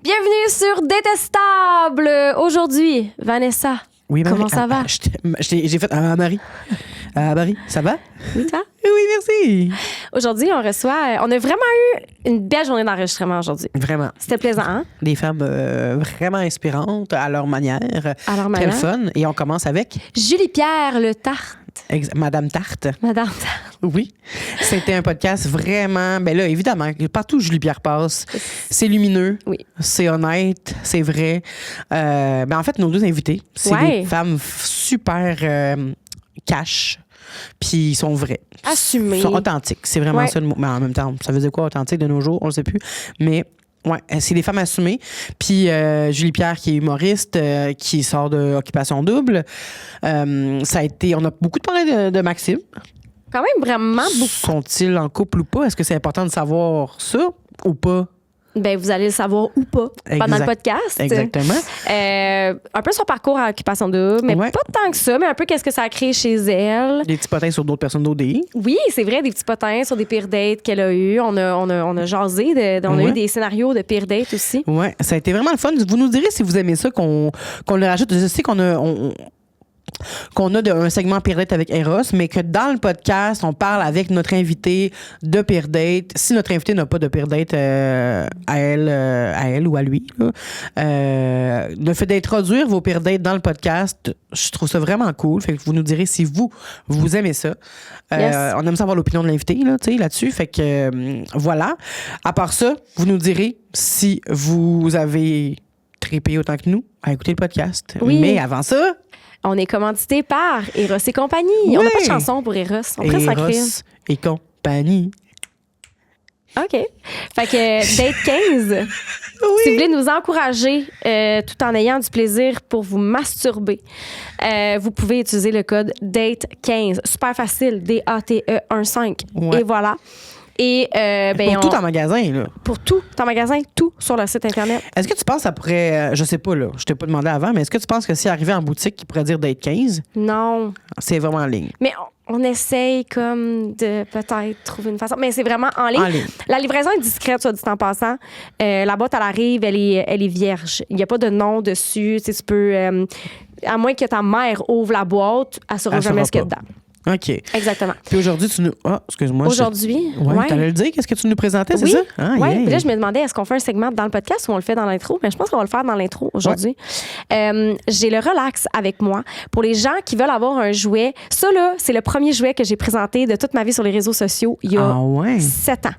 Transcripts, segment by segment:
Bienvenue sur Détestable. Aujourd'hui, Vanessa. Oui, comment ça va? J'ai fait Marie. Marie, ça va? Oui, toi? Oui, merci. Aujourd'hui, on a vraiment eu une belle journée d'enregistrement aujourd'hui. Vraiment. C'était plaisant, hein? Des femmes vraiment inspirantes à leur manière. À leur Très manière. fun. Et on commence avec Julie-Pierre Le Tarte. Madame Tarte. Madame Tarte. Oui. C'était un podcast vraiment... Ben là, évidemment, partout où Julie-Pierre passe, c'est lumineux, Oui. c'est honnête, c'est vrai. Ben en fait, nos deux invités, c'est Ouais. des femmes super cash, puis ils sont vrais. Assumées. Ils sont authentiques. C'est vraiment Ouais. ça le mot. Mais en même temps, ça veut dire quoi authentique de nos jours? On le sait plus. Mais ouais, c'est des femmes assumées. Puis Julie-Pierre, qui est humoriste, qui sort de Occupation Double. Ça a été... On a beaucoup parlé de Maxime. Quand même vraiment beaucoup. Sont-ils en couple ou pas? Est-ce que c'est important de savoir ça ou pas? Ben, vous allez le savoir ou pas pendant le podcast. Exactement. Un peu son parcours à Occupation Double, mais Ouais. pas tant que ça, mais un peu qu'est-ce que ça a créé chez elle. Des petits potins sur d'autres personnes d'ODI. Oui, c'est vrai, des petits potins sur des pires dates qu'elle a eues. On a jasé, on a Ouais. eu des scénarios de pires dates aussi. Ouais, ça a été vraiment le fun. Vous nous direz si vous aimez ça, qu'on le rajoute. Je sais qu'on a... qu'on a un segment Peer Date avec Eros, mais que dans le podcast, on parle avec notre invité de Peer Date. Si notre invité n'a pas de Peer Date à elle ou à lui, là, le fait d'introduire vos Peer Dates dans le podcast, je trouve ça vraiment cool. Fait que vous nous direz si vous aimez ça. Yes. On aime savoir l'opinion de l'invité là, tu sais, là-dessus. Fait que voilà. À part ça, vous nous direz si vous avez trippé autant que nous à écouter le podcast. Oui. Mais avant ça... On est commandité par Eros et compagnie. Oui. On n'a pas de chanson pour Eros. On pourrait sacrer. Eros et compagnie. OK. Fait que date 15, si vous voulez nous encourager tout en ayant du plaisir pour vous masturber, vous pouvez utiliser le code DATE15. Super facile, DATE15. Ouais. Et voilà. Et Pour tout en magasin, là. pour tout en magasin, tout sur le site Internet. Est-ce que tu penses que ça pourrait... je sais pas, là. Je t'ai pas demandé avant, mais est-ce que tu penses que si arrivé en boutique, il pourrait dire date 15, Non. c'est vraiment en ligne? Mais on essaye comme de peut-être trouver une façon. Mais c'est vraiment en ligne. En ligne. La livraison est discrète, soit dit en passant. La boîte, elle arrive, elle est vierge. Il n'y a pas de nom dessus. Tu sais, tu peux... à moins que ta mère ouvre la boîte, elle ne saura Elle jamais saura ce qu'il y a pas. dedans. OK. Exactement. Puis aujourd'hui, tu nous... Ah, excuse-moi. Aujourd'hui, Ouais, t'allais le dire? Qu'est-ce que tu nous présentais, c'est oui. ça? Ah, Oui. yeah. Puis là, je me demandais, est-ce qu'on fait un segment dans le podcast ou on le fait dans l'intro? Mais je pense qu'on va le faire dans l'intro aujourd'hui. J'ai le relax avec moi. Pour les gens qui veulent avoir un jouet, ça, là, c'est le premier jouet que j'ai présenté de toute ma vie sur les réseaux sociaux il y a Ah ouais? 7 ans.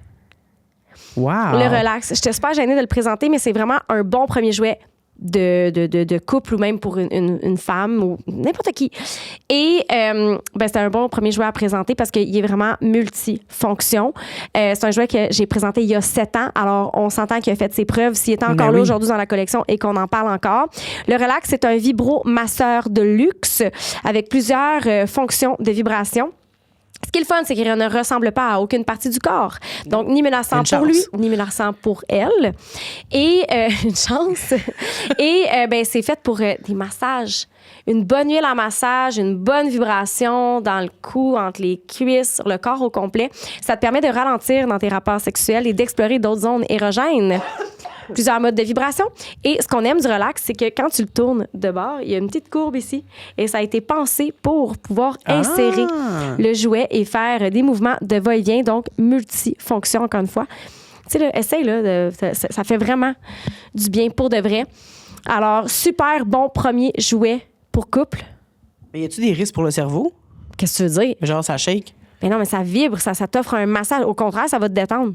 Wow. Le relax. J'étais super gênée de le présenter, mais c'est vraiment un bon premier jouet de couple ou même pour une femme ou n'importe qui. Et c'était un bon premier jouet à présenter parce qu'il est vraiment multifonction. C'est un jouet que j'ai présenté il y a 7 ans. Alors, on s'entend qu'il a fait ses preuves. S'il est encore Ben là oui. aujourd'hui dans la collection et qu'on en parle encore. Le relax, c'est un vibromasseur de luxe avec plusieurs fonctions de vibration. Ce qui est le fun, c'est qu'il ne ressemble pas à aucune partie du corps. Donc, ni menaçant Une pour lui, chance. ni menaçant pour elle. Et une chance. Et c'est fait pour des massages. Une bonne huile en massage, une bonne vibration dans le cou, entre les cuisses, sur le corps au complet. Ça te permet de ralentir dans tes rapports sexuels et d'explorer d'autres zones érogènes. Plusieurs modes de vibration. Et ce qu'on aime du relax, c'est que quand tu le tournes de bord, il y a une petite courbe ici. Et ça a été pensé pour pouvoir insérer le jouet et faire des mouvements de va-et-vient, donc multifonction, encore une fois. Tu sais, là, essaye, là, ça fait vraiment du bien pour de vrai. Alors, super bon premier jouet pour couple. Mais y a-tu des risques pour le cerveau? Qu'est-ce que tu veux dire? Genre, ça shake? Mais non, mais ça vibre, ça t'offre un massage. Au contraire, ça va te détendre.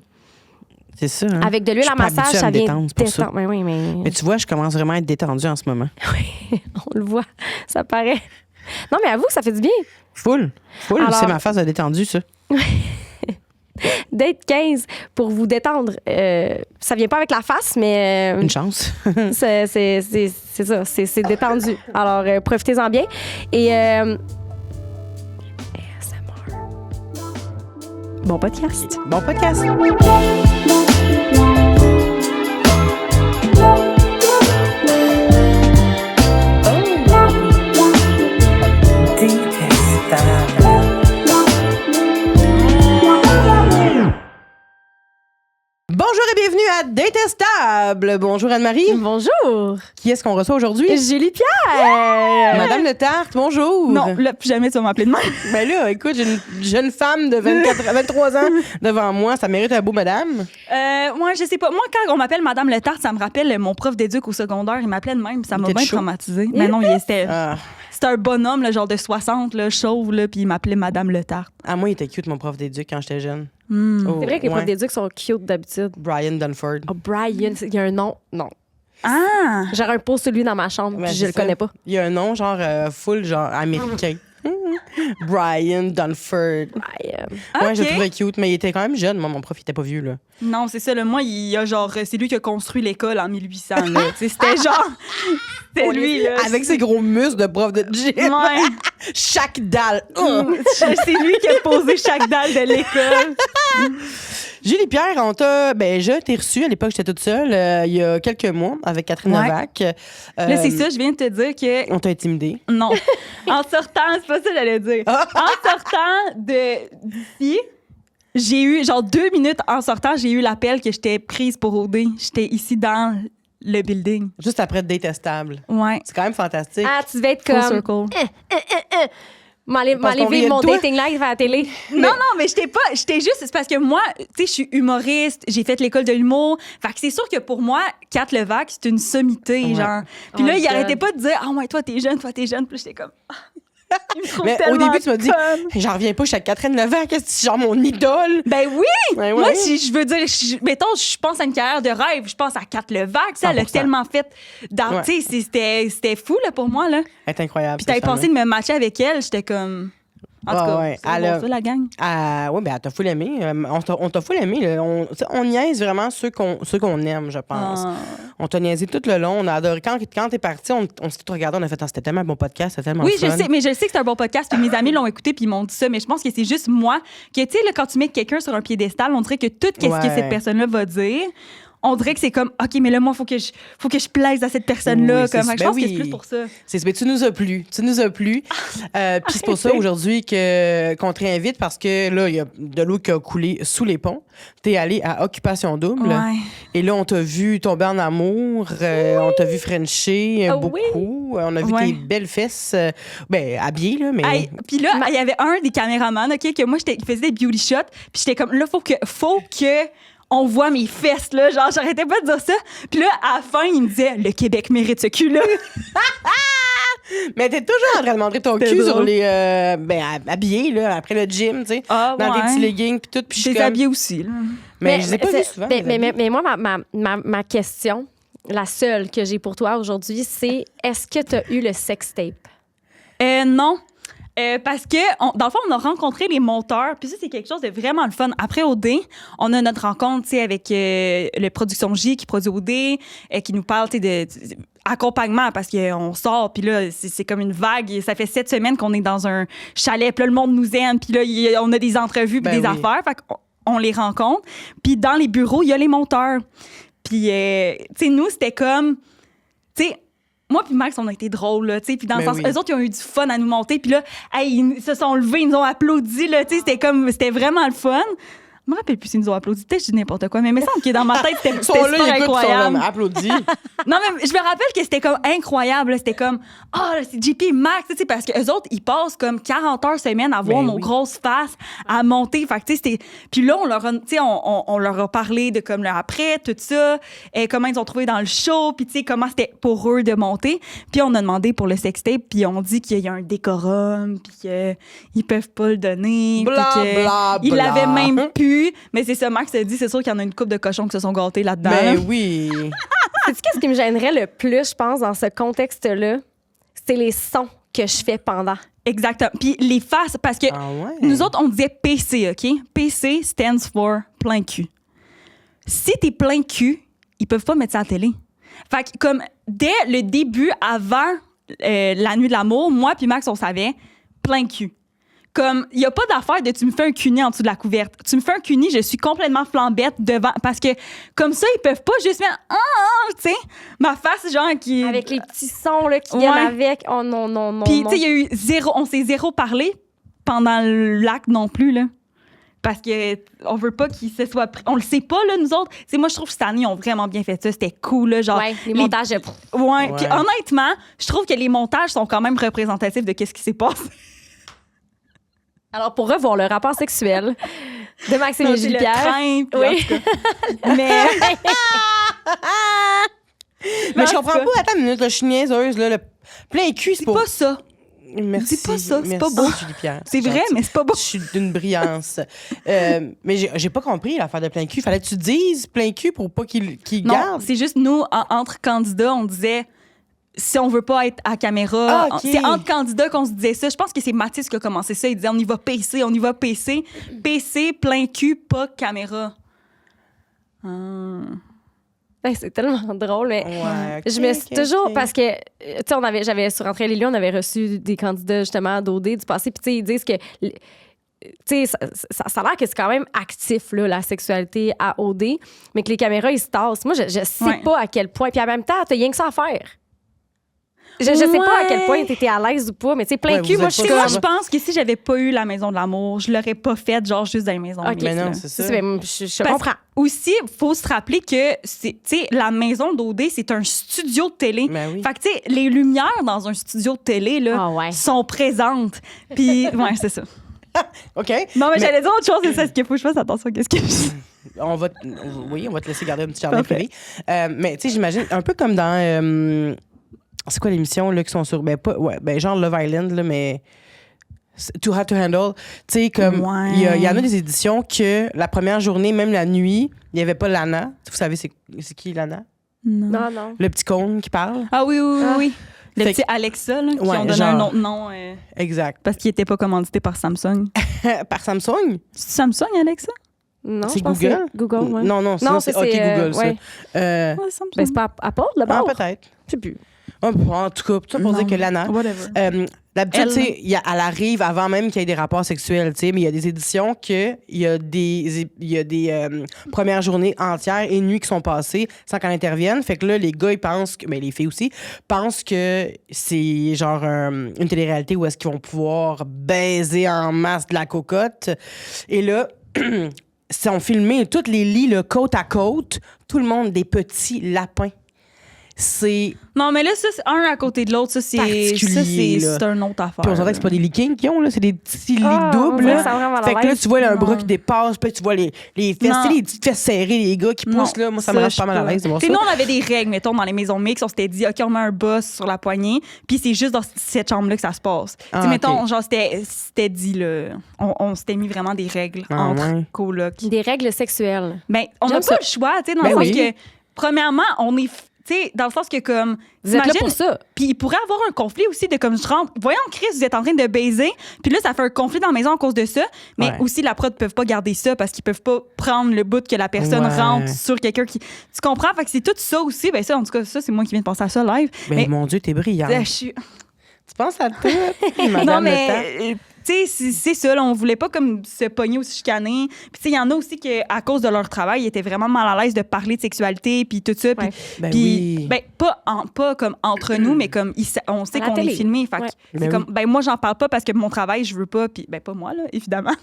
C'est ça, hein? Avec de l'huile Je suis à pas massage, habituée à ça me vient détendre, c'est pour ça. détendre. Oui, mais... Mais tu vois, je commence vraiment à être détendue en ce moment. Oui, on le voit, ça paraît. Non, mais avoue que ça fait du bien. Full. Alors- C'est ma phase de détendue, ça. Date 15 pour vous détendre. Ça vient pas avec la face, mais Une chance. c'est ça, c'est détendu. Alors, profitez-en bien. Et ASMR. Bon podcast. Bon podcast. Bonjour et bienvenue à Détestable. Bonjour Anne-Marie. Bonjour. Qui est-ce qu'on reçoit aujourd'hui? Julie Pierre. Madame Le Tarte, bonjour. Non, là, plus jamais tu vas m'appeler de même. Ben là, écoute, j'ai une jeune femme de 23 ans devant moi. Ça mérite un beau madame. Moi, je sais pas. Moi, quand on m'appelle Madame Le Tarte, ça me rappelle mon prof d'éduc au secondaire. Il m'appelait de même, ça m'a était bien chaud? traumatisée. Mais non, c'était Ah. un bonhomme, là, genre de 60, là, chauve, là, puis il m'appelait Madame Le Tarte. Ah, moi, il était cute, mon prof d'éduc, quand j'étais jeune. Oh, C'est vrai que les ouais. profs d'éduc sont cute d'habitude. Brian Dunford. Oh, Brian, il y a un nom. Non. Ah! J'aurais un pot sur lui dans ma chambre, Ouais, puis je c'est le ça. connais pas. Il y a un nom, genre, full, genre, américain. Brian Dunford. Brian. Ouais, je le Ok. trouvais cute, mais il était quand même jeune. Moi, mon prof, il était pas vieux, là. Non, c'est ça. Là, moi, il y a genre, c'est lui qui a construit l'école en 1800. Là. Tu sais, c'était genre. C'était lui, là. Avec ses gros muscles de prof de gym. Ouais. Chaque dalle. C'est lui qui a posé chaque dalle de l'école. Julie Pierre, je t'ai reçue à l'époque, j'étais toute seule, il y a quelques mois, avec Catherine Ouais. Novak. Là, c'est ça, je viens de te dire que. On t'a intimidé. Non. En sortant, c'est pas ça que j'allais dire. En sortant d'ici, j'ai eu, genre 2 minutes en sortant, j'ai eu l'appel que j'étais prise pour OD. J'étais ici dans le building. Juste après Détestable. Ouais. C'est quand même fantastique. Ah, tu devais être Full comme. circle. Parce qu'on M'aller riait vivre mon de toi. dating life à la télé. Non, mais j'étais juste, c'est parce que moi, tu sais, je suis humoriste, j'ai fait l'école de l'humour. Fait que c'est sûr que pour moi, Kat Levac, c'est une sommité, Ouais. genre. Puis Oh là, my il God. arrêtait pas de dire, ah ouais, toi, t'es jeune. Puis j'étais comme, il me trouve Mais au tellement début, tu m'as dit, conne. j'en reviens pas, je suis avec Catherine Novak, qu'est-ce que c'est genre mon idole? Ben oui! Ouais, Moi, ouais. si je veux dire, mettons, je pense à une carrière de rêve, je pense à Kat Levac, ça, elle a 100%. tellement fait dans, Ouais. tu sais, c'était fou, là, pour moi, là. Elle est incroyable. Puis t'avais cette pensé de me matcher avec elle, j'étais comme, en tout Ah cas, ouais, c'est elle bon, a- ça, la gang. Ah, ouais, ben, elle t'a full aimé. On t'a full aimé. Là. On niaise vraiment ceux qu'on aime, je pense. Ah. On t'a niaisé tout le long. On a adoré. Quand t'es parti, on s'est tout regardé. On a fait, c'était tellement un bon podcast, c'était tellement Oui, fun. je sais, mais je sais que c'est un bon podcast, puis mes amis l'ont écouté, puis ils m'ont dit ça, mais je pense que c'est juste moi, que, tu sais, là, quand tu mets quelqu'un sur un piédestal, on dirait que tout ce Ouais. que cette personne-là va dire, on dirait que c'est comme, OK, mais là, moi, faut que je plaise à cette personne-là. Oui, comme, c'est- je ben pense que oui. c'est plus pour ça. Mais tu nous as plu. Tu nous as plu. Puis c'est pour ça aujourd'hui qu'on te réinvite parce que là, il y a de l'eau qui a coulé sous les ponts. T'es allé à Occupation Double. Ouais. Et là, on t'a vu tomber en amour. On t'a vu frencher Oh beaucoup. On a vu Ouais. tes belles fesses. Habillées, là, mais. Hey, puis là, il y avait un des caméramans, OK, que moi, il faisait des beauty shots, puis j'étais comme, là, faut que on voit mes fesses, là. Genre, j'arrêtais pas de dire ça. Puis là, à la fin, il me disait, le Québec mérite ce cul-là. Mais t'es toujours en train de montrer ton C'était cul drôle. sur les. Habillé, là, après le gym, tu sais. Ah, dans tes ouais. petits leggings, puis tout. Puis je suis J'étais comme. habillée aussi, là. Mais je les ai pas c'est- vus souvent. Mais, les habits. mais moi, ma question, la seule que j'ai pour toi aujourd'hui, c'est est-ce que tu as eu le sex tape? Non. Parce que, dans le fond, on a rencontré les monteurs. Puis ça, c'est quelque chose de vraiment le fun. Après OD, on a notre rencontre, tu sais, avec le Production J qui produit OD, qui nous parle, tu sais, de accompagnement parce qu'on sort. Puis là, c'est comme une vague. Et ça fait 7 semaines qu'on est dans un chalet. Puis là, le monde nous aime. Puis là, on a des entrevues puis Ben des oui. affaires. Fait qu'on les rencontre. Puis dans les bureaux, il y a les monteurs. Puis, tu sais, nous, c'était comme, tu sais, moi puis Max, on a été drôles, là, tu sais. Puis dans le Ben sens, oui. eux autres, ils ont eu du fun à nous monter. Puis là, hey, ils se sont levés, ils nous ont applaudi, là, tu sais. C'était vraiment le fun. Je me rappelle plus s'ils nous ont applaudi. Peut-être que je dis n'importe quoi, mais il me semble que dans ma tête, c'était Ils sont là, super ils écoutent, ils sont là, incroyable. applaudis. Non, mais je me rappelle que c'était comme incroyable. là. C'était comme, là, c'est JP et Max, tu sais, parce qu'eux autres, ils passent comme 40 heures semaine à voir Ben nos oui. grosses faces, à monter. Fait que, tu sais, c'était. Puis là, on leur a, tu sais, on leur a parlé de comme le après, tout ça, et comment ils ont trouvé dans le show, puis tu sais, comment c'était pour eux de monter. Puis on a demandé pour le sextape, puis on dit qu'il y a un décorum, puis qu'ils peuvent pas le donner. Bla, puis que bla, ils bla. l'avaient même pu. Mais c'est ça, Max a dit, c'est sûr qu'il y en a une couple de cochons qui se sont gâtés là-dedans. Ben là. oui. Sais-tu qu'est-ce qui me gênerait le plus, je pense, dans ce contexte-là? C'est les sons que je fais pendant. Exactement. Puis les faces, parce que Ah ouais. nous autres, on disait PC, OK? PC stands for plein cul. Si t'es plein cul, ils peuvent pas mettre ça à la télé. Fait que comme dès le début, avant la nuit de l'amour, moi puis Max, on savait plein cul. Comme, il n'y a pas d'affaire de tu me fais un cuni en dessous de la couverte. Tu me fais un cuni, je suis complètement flambette devant. Parce que, comme ça, ils peuvent pas juste mettre, tu sais, ma face, genre, qui. Avec les petits sons là, qui viennent Ouais. avec. Oh non, non, non. Puis, non. tu sais, il y a eu zéro, on s'est zéro parlé pendant l'acte non plus, là. parce que on veut pas qu'il se soit pris. On le sait pas, là, nous autres. T'sais, moi, je trouve que cette année, ils ont vraiment bien fait ça. C'était cool, là, genre... Ouais, les montages... Ouais. Ouais. Puis honnêtement, je trouve que les montages sont quand même représentatifs de qu'est-ce qui s'est passé. Alors, pour revoir le rapport sexuel de Maxime et Julie Pierre... Train, puis Oui. en tout cas. Mais... Mais je comprends pas. Attends une minute, là, je suis niaiseuse. Là, le plein cul, c'est C'est pas ça. Merci. Dis pas ça, c'est Merci, pas beau. Julie Pierre. C'est vrai, gentil. mais c'est pas beau. Je suis d'une brillance. Mais j'ai pas compris l'affaire de plein cul. Fallait que tu dises plein cul pour pas qu'il Non, garde. c'est juste nous, entre candidats, on disait si on veut pas être à caméra. Ah, ok. C'est entre candidats qu'on se disait ça. Je pense que c'est Mathis qui a commencé ça. Il disait on y va PC, on y va PC. PC, plein cul, pas caméra. Ben, c'est tellement drôle, mais Ouais, ok, je me suis ok, toujours... ok. Parce que, tu sais, j'avais sur Entrée les lieux, on avait reçu des candidats, justement, d'OD du passé, puis tu sais, ils disent que... Tu sais, ça a l'air que c'est quand même actif, là, la sexualité à OD, mais que les caméras, ils se tassent. Moi, je sais Ouais. pas à quel point. Puis en même temps, t'as rien que ça à faire. Je sais pas à quel point t'étais à l'aise ou pas, mais tu sais, plein Ouais, cul, vous moi, êtes je pas suis Moi, comme... je pense que si j'avais pas eu la Maison de l'amour, je l'aurais pas faite, genre, juste dans la Maison Ok. de Mais non, là. c'est ça. Je Parce comprends. Aussi, il faut se rappeler que tu sais, la maison d'OD, c'est un studio de télé. Ben oui. Fait que, tu sais, les lumières dans un studio de télé là, Ah ouais. sont présentes. Puis, ouais, c'est ça. OK. Non, mais j'allais dire autre chose, c'est ça. Ce qu'il faut que je fasse attention. Qu'est-ce que On va te laisser garder un petit jardin Parfait. privé. Mais tu sais, j'imagine, un peu comme dans... c'est quoi l'émission là, qui sont sur... Ben, genre Love Island, là, mais... Too Hot to Handle. Tu sais, comme... Ouais. Il y en a des éditions que la première journée, même la nuit, il n'y avait pas Lana. Vous savez, c'est qui Lana? Non, non. Le petit cône qui parle. Ah oui, oui, oui. Ah. oui. Le Fait petit Alexa, là, qui Ouais, ont donné genre. un autre nom Exact. parce qu'il était pas commandité par Samsung. Par Samsung? C'est Samsung, Alexa? Non, C'est je pense que Google? c'est Google, ouais. Non, ça, c'est OK Google, ça. ouais. Euh, Ouais, Samsung. Ben, c'est pas Apple, d'abord? ah, peut-être. Je sais plus. En tout cas, tout ça pour Non. dire que Lana... Whatever. D'habitude, Elle- tu sais, elle arrive avant même qu'il y ait des rapports sexuels, tu sais, mais il y a des éditions que il y a des premières journées entières et nuits qui sont passées sans qu'elle intervienne. Fait que là, les gars, ils pensent que, mais les filles aussi, pensent que c'est genre une télé-réalité où est-ce qu'ils vont pouvoir baiser en masse de la cocotte. Et là, sont filmés tous les lits là, côte à côte, tout le monde des petits lapins. C'est... Non, mais là, ça, c'est un à côté de l'autre. Ça, c'est Particulier, là. c'est une autre affaire. Puis on dirait que c'est pas des lits kings qu'ils ont, là, c'est des petits lits Ah, doubles. ouais, là. ça a vraiment Fait que là, l'air. tu vois là, un bras Non. qui dépasse, puis tu vois les fesses, tu Non. sais, les petites fesses serrées, les gars qui poussent, là. Moi, ça me rend pas mal à l'aise de voir ça. Nous, on avait des règles, mettons, dans les maisons mixtes. On s'était dit, OK, on met un boss sur la poignée, puis c'est juste dans cette chambre-là que ça se passe. Ah, Tu sais, mettons, ok. genre, c'était dit, là. On s'était mis vraiment des règles Ah, entre ouais. colocs. Des règles sexuelles. Ben, on n'a J'aime pas ça. le choix, tu sais, dans Ben le sens oui. que, premièrement, on est. Tu sais, dans le sens que, comme. Vous êtes là t'imagines- pour ça. Puis il pourrait avoir un conflit aussi de comme je rentre. Voyons, Chris, vous êtes en train de baiser. Puis là, ça fait un conflit dans la maison à cause de ça. Mais Ouais. aussi, la prod ne peuvent pas garder ça parce qu'ils peuvent pas prendre le bout que la personne Ouais. rentre sur quelqu'un qui. Tu comprends? Fait que c'est tout ça aussi. Ben ça, en tout cas, ça, c'est moi qui viens de penser à ça live. Mais mon Dieu, t'es brillante. je suis- Tu penses à tout, madame non, le mais. temps. Tu sais, c'est ça, là, on voulait pas comme se pogner ou se chicaner. Puis, tu sais, il y en a aussi qui, à cause de leur travail, ils étaient vraiment mal à l'aise de parler de sexualité, puis tout ça. Puis, Ouais. Ben puis, oui. ben, pas comme entre nous, mais comme on sait À la qu'on est télé. filmé. Fait que Ouais. c'est Ben comme, ben, moi, j'en parle pas parce que mon travail, je veux pas. Puis, ben, pas moi, là, évidemment.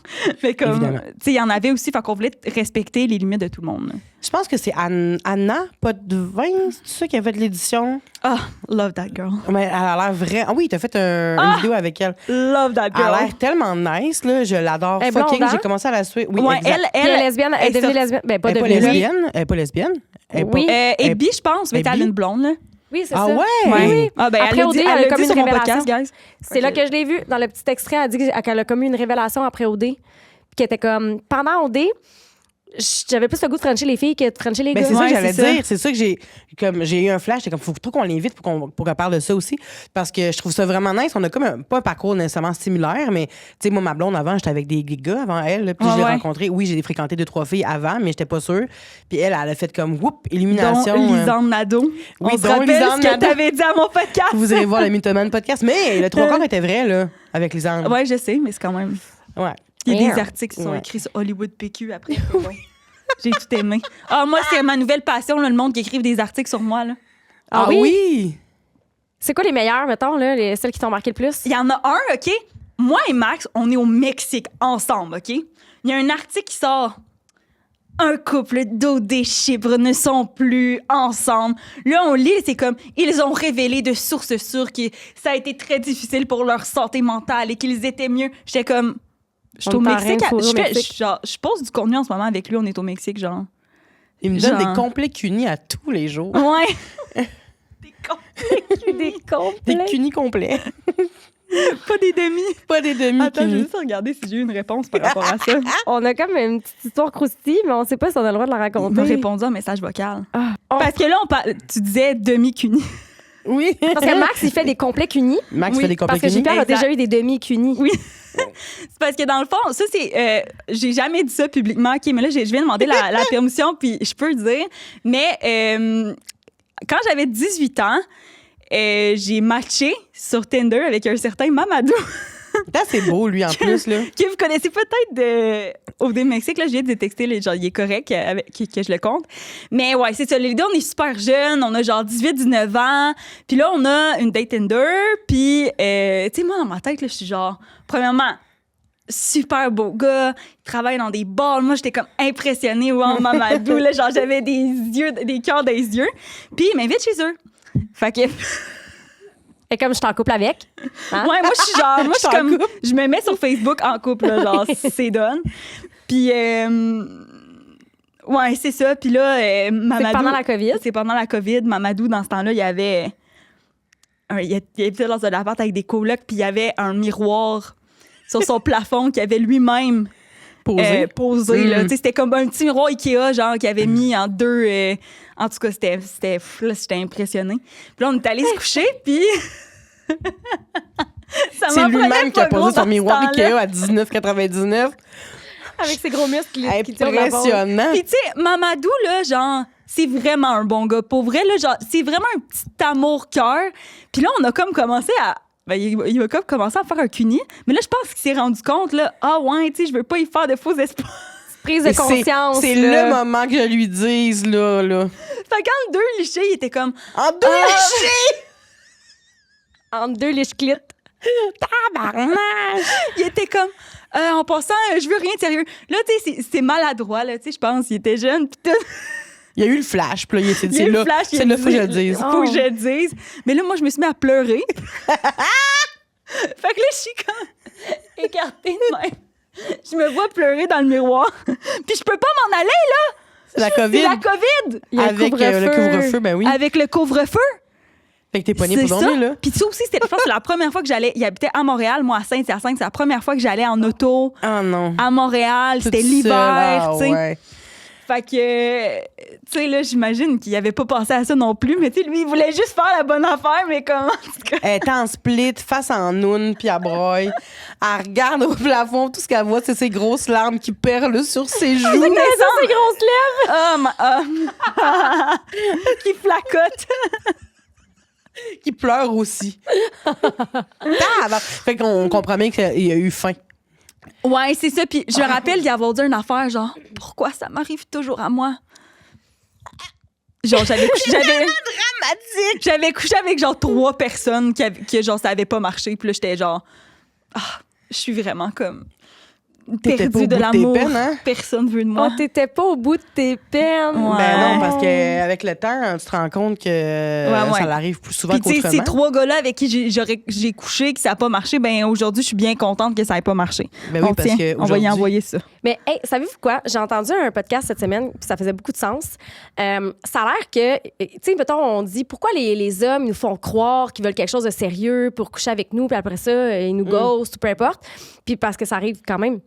mais comme, Évidemment. tu sais, il y en avait aussi. Fait qu'on voulait respecter les limites de tout le monde. là. Je pense que c'est Anna, pas de vin, c'est ça qui a fait l'édition. Ah, love that girl. Mais elle a l'air vrai. Ah oui, t'as fait une vidéo avec elle. Love that Elle a girl. l'air tellement nice, là. Je l'adore Elle est fucking. blonde, hein? J'ai commencé à la suivre. Oui, Ouais, exact. Puis elle est lesbienne, elle est devenue lesbienne. Ben, pas Elle est pas devenue. lesbienne. Elle est pas lesbienne. Elle est pas- Oui. Et bi, je pense, mais Et t'as bi? une blonde, là. Oui, c'est Ah ça. ouais? Oui, oui. Ah, ben, Après elle a OD, dit, elle a elle a comme dit une sur mon révélation. podcast, guys. C'est là que je l'ai vu. Dans le petit extrait, elle dit qu'elle a comme eu une révélation après OD. Puis qu'elle était comme, pendant OD, j'avais plus le goût de frencher les filles que de frencher les Ben, gars. c'est ça Ouais, que j'allais c'est ça. dire. C'est ça que j'ai eu un flash. J'étais comme, faut trop qu'on l'invite pour qu'elle parle de ça aussi. Parce que je trouve ça vraiment nice. On a comme pas un parcours nécessairement similaire, mais tu sais, moi, ma blonde avant, j'étais avec des gars avant elle. là, Puis je l'ai Ouais. rencontré. Oui, j'ai fréquenté 2-3 filles avant, mais j'étais pas sûre. Puis elle a fait comme, whoop, illumination. Dont Lisanne Nadeau. Oui, On se dont rappelle Lisanne ce que Nadeau. t'avais dit à mon podcast. Vous irez voir le Mythoman podcast. Mais le 3 quarts était vrai, là, avec les angles. Ouais, je sais, mais c'est quand même. Ouais. Il y a des Yeah. articles qui sont Ouais. écrits sur Hollywood PQ après. Ouais. J'ai tout aimé. Ah, moi, c'est ma nouvelle passion, là, le monde qui écrive des articles sur moi. Là. Ah oui? oui? C'est quoi les meilleures, mettons, là, celles qui t'ont marqué le plus? Il y en a un, OK? Moi et Max, on est au Mexique ensemble, OK? il y a un article qui sort. Un couple d'eau des Chypre ne sont plus ensemble. Là, on lit, c'est comme, ils ont révélé de sources sûres que ça a été très difficile pour leur santé mentale et qu'ils étaient mieux. J'étais comme, je suis au Mexique. Je pose du contenu en ce moment avec lui, on est au Mexique, genre. Il me donne des complets cunis à tous les jours. Ouais. Des complets. Des cunis complets. Pas des demi. Pas des demi. Attends, je vais juste regarder si j'ai eu une réponse par rapport à ça. On a comme une petite histoire croustille, mais on sait pas si on a le droit de la On raconter. m'a répondu en message vocal. Ah. Parce que là, tu disais demi-cuni. Oui. Parce que Max, il fait des complets cunis. Max fait des complets Parce que cunis. JPR a Exact. déjà eu des demi-cunis. Oui. C'est parce que dans le fond, ça, c'est. J'ai jamais dit ça publiquement. OK, mais là, je viens de demander la permission, puis je peux le dire. Mais quand j'avais 18 ans, j'ai matché sur Tinder avec un certain Mamadou. C'est beau, lui, en plus, là. Que vous connaissez peut-être au Mexique. Là, je viens de détecter, genre, il est correct que je le compte. Mais ouais, c'est ça. Les deux, on est super jeunes. On a genre 18-19 ans. Puis là, on a une date Tinder. Puis, tu sais, moi, dans ma tête, là, je suis genre, premièrement, super beau gars. Il travaille dans des bars. Moi, j'étais comme impressionnée. Wow, Mamadou. Là, genre, j'avais des cœurs dans les yeux. Puis, il m'invite chez eux. Fait que... Et comme je suis en couple avec. Hein? Ouais, moi, je suis genre, moi, je suis comme, je me mets sur Facebook en couple, là, genre, c'est donne. Puis, ouais, c'est ça. Puis là, Mamadou. C'est pendant la COVID. C'est pendant la COVID. Mamadou, dans ce temps-là, il y avait. Il habitait dans un appart avec des colocs, puis il y avait un miroir sur son plafond qu'il avait lui-même posé. Là. Tu sais, c'était comme un petit miroir Ikea, genre, qu'il avait mis en deux. En tout cas, j'étais impressionnée. Puis là, on est allé se coucher, puis. C'est lui-même qui a posé son miroir Ikea à 19,99. Avec ses gros muscles qui tirent la bande. Impressionnant. Puis tu sais, Mamadou, là, genre, c'est vraiment un bon gars. Pour vrai, là, genre, c'est vraiment un petit amour-cœur. Puis là, on a comme commencé à... Ben, il a comme commencé à faire un cuni. Mais là, je pense qu'il s'est rendu compte, là, ah ouais, tu sais, je veux pas y faire de faux espoirs. Prise de conscience. C'est là. le moment que je lui dise, là. Fait qu'en deux lichés, il était comme... En deux lichés! Entre deux liches-clittes. Tabarnak! Il était comme... en passant, je veux rien de sérieux. Là, tu sais, c'est maladroit, là, tu sais, je pense. Il était jeune, puis tout. Il y a eu le flash, puis là, c'est Il y a eu là, le flash, c'est là, faut que je le dise. Faut que je le dise. Mais là, moi, je me suis mis à pleurer. Fait que là, je suis comme écartée de même. Je me vois pleurer dans le miroir. Puis je peux pas m'en aller, là. C'est la COVID. C'est la COVID. Il y a un Avec le couvre-feu, ben oui. Avec le couvre-feu. Fait que t'es pogné C'est pour ça. dormir, là. Puis ça aussi, je pense que c'est la première fois que j'allais. Il habitait à Montréal, moi à Saint-Hyacinthe. C'est la première fois que j'allais en auto Ah non. à Montréal. C'était Toute l'hiver, seule, tu sais. ouais. Fait que, tu sais, là, j'imagine qu'il avait pas pensé à ça non plus. Mais tu sais, lui, il voulait juste faire la bonne affaire, mais comment? Elle est en split, face en noun, puis elle broye. Elle regarde au plafond, tout ce qu'elle voit, c'est ses grosses larmes qui perlent sur ses joues. Mais ça, c'est grosses lèvres. Qui flacote. Qui pleure aussi. Fait qu'on comprend bien qu'il y a eu faim. Ouais, c'est ça. Puis je me rappelle d'y avoir dit une affaire, genre, pourquoi ça m'arrive toujours à moi? Genre, j'avais couché avec genre 3 personnes qui genre, ça avait pas marché. Puis là, j'étais genre, je suis vraiment comme T'étais pas perdue au de bout de tes l'amour. peines, hein? Personne veut de moi. Oh, t'étais pas au bout de tes peines. Ouais. Ben non, parce qu'avec le temps, tu te rends compte que Ouais. ça l'arrive plus souvent Puis tu sais, qu'autrement. ces 3 gars-là avec qui j'ai couché, que ça n'a pas marché, ben aujourd'hui, je suis bien contente que ça n'ait pas marché. Ben oui, parce que on va y aujourd'hui- envoyer ça. Mais hey, savez-vous quoi? J'ai entendu un podcast cette semaine, puis ça faisait beaucoup de sens. Ça a l'air que, tu sais, mettons, on dit pourquoi les hommes ils nous font croire qu'ils veulent quelque chose de sérieux pour coucher avec nous, puis après ça, ils nous ghostent ou peu importe. Puis parce que ça arrive quand même.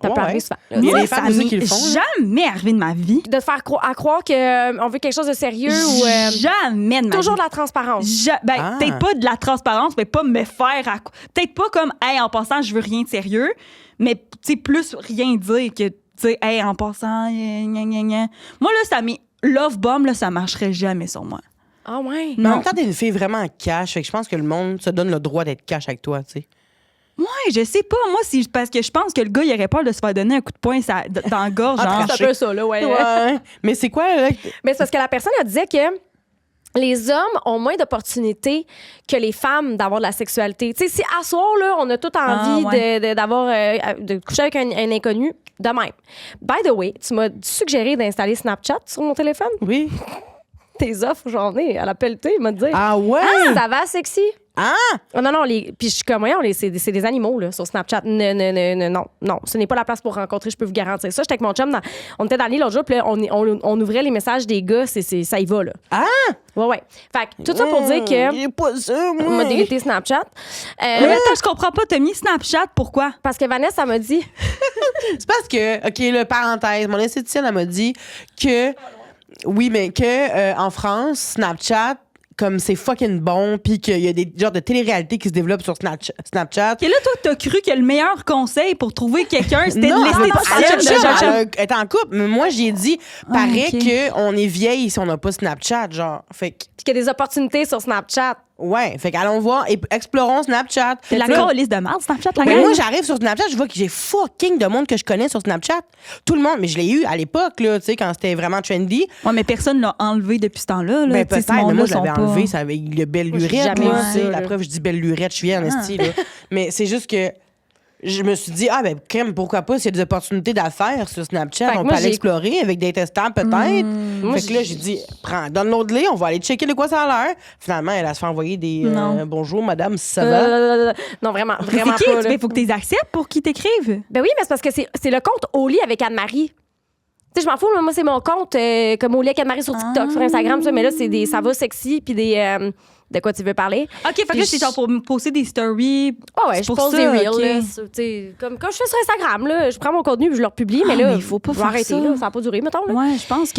Ça peut arriver souvent. là. Il y a Moi, des ça femmes aussi m'est qui le font, là. jamais arrivé de ma vie. De te faire croire qu'on veut quelque chose de sérieux ou Jamais de ma toujours vie. de la transparence. Peut-être pas de la transparence, mais pas me faire... Peut-être pas comme, hey, en passant, je veux rien de sérieux, mais tu sais, plus rien dire que, tu sais, hey, en passant, gna, gna, gna. Moi, là, ça m'est... Love bomb, là, ça marcherait jamais sur moi. Ah ouais? Mais en Non. même temps, t'es une fille vraiment cash. Fait que je pense que le monde se donne le droit d'être cash avec toi, tu sais. Ouais, je sais pas. Moi, c'est parce que je pense que le gars, il aurait peur de se faire donner un coup de poing dans la gorge. Ah, genre. C'est un peu ça, là, ouais. Ouais. Mais c'est quoi, là? Mais c'est parce que la personne, elle disait que les hommes ont moins d'opportunités que les femmes d'avoir de la sexualité. Tu sais, si à soir, là, on a tout envie ouais. de coucher avec un inconnu, de même. By the way, tu m'as suggéré d'installer Snapchat sur mon téléphone. Oui. Tes offres, j'en ai à la pelletée, il m'a dit. Ah ouais? Ça va, sexy? Ah! Oh, non, puis je suis comme, voyons, c'est des animaux, là, sur Snapchat. Non, ce n'est pas la place pour rencontrer, je peux vous garantir ça. J'étais avec mon chum, on était dans l'île l'autre jour, puis là, on ouvrait les messages des gars, ça y va, là. Ah! Ouais. Fait que tout ça pour dire que... J'ai pas ça, moi. On m'a délité Snapchat. Mais attends, je comprends pas. T'as mis Snapchat, pourquoi? Parce que Vanessa m'a dit... C'est parce que, OK, le parenthèse, mon esthéticienne, elle m'a dit que... Oui, mais que en France, Snapchat, comme c'est fucking bon, puis qu'il y a des genres de télé-réalité qui se développent sur Snapchat. Et là, toi, t'as cru que le meilleur conseil pour trouver quelqu'un, c'était Non, de l'esthéticienne elle est en couple, mais moi, j'ai dit, paraît ok. qu'on est vieille si on n'a pas Snapchat, genre. Fait que, Puis qu'il y a des opportunités sur Snapchat. ouais, fait qu'allons voir et explorons Snapchat. C'est la Là, liste de merde, Snapchat, la mais gang. moi, j'arrive sur Snapchat, je vois que j'ai fucking de monde que je connais sur Snapchat. Tout le monde, mais je l'ai eu à l'époque, là, tu sais, quand c'était vraiment trendy. Ouais, mais personne l'a enlevé depuis ce temps-là. Là. Ben, Tu sais, peut-être, ce mais moi, monde-là je l'avais sont pas- enlevé, ça avait le belle Moi, j'ai lurette. jamais là, vu tu sais. ça, La là. preuve, je dis belle lurette, je suis en esti, là. Mais c'est juste que je me suis dit, crème, pourquoi pas, s'il y a des opportunités d'affaires sur Snapchat, Fait que on moi, peut aller j'ai- explorer avec des testants, peut-être. Moi, Fait que là, j'ai dit, download-les, on va aller checker de quoi ça a l'air. Finalement, elle a se fait envoyer des bonjour, madame, si ça va. Non, vraiment C'est qui? pas. là. Il faut que tu les acceptes pour qu'ils t'écrivent. Ben oui, mais c'est parce que c'est le compte Oli avec Anne-Marie. Tu sais, je m'en fous, moi, c'est mon compte comme Oli avec Anne-Marie sur TikTok, sur Instagram, ça, mais là, c'est des ça va sexy, puis des... de quoi tu veux parler? OK, fait que là, c'est genre pour me poster des stories. Oh ouais, C'est je pour pose ça, des reels, ok. là, tu sais, comme quand je fais sur Instagram, là, je prends mon contenu puis je le republie, mais là, mais il faut pas je vais faire arrêter, ça. là, ça n'a pas duré, mettons, là. Ouais, je pense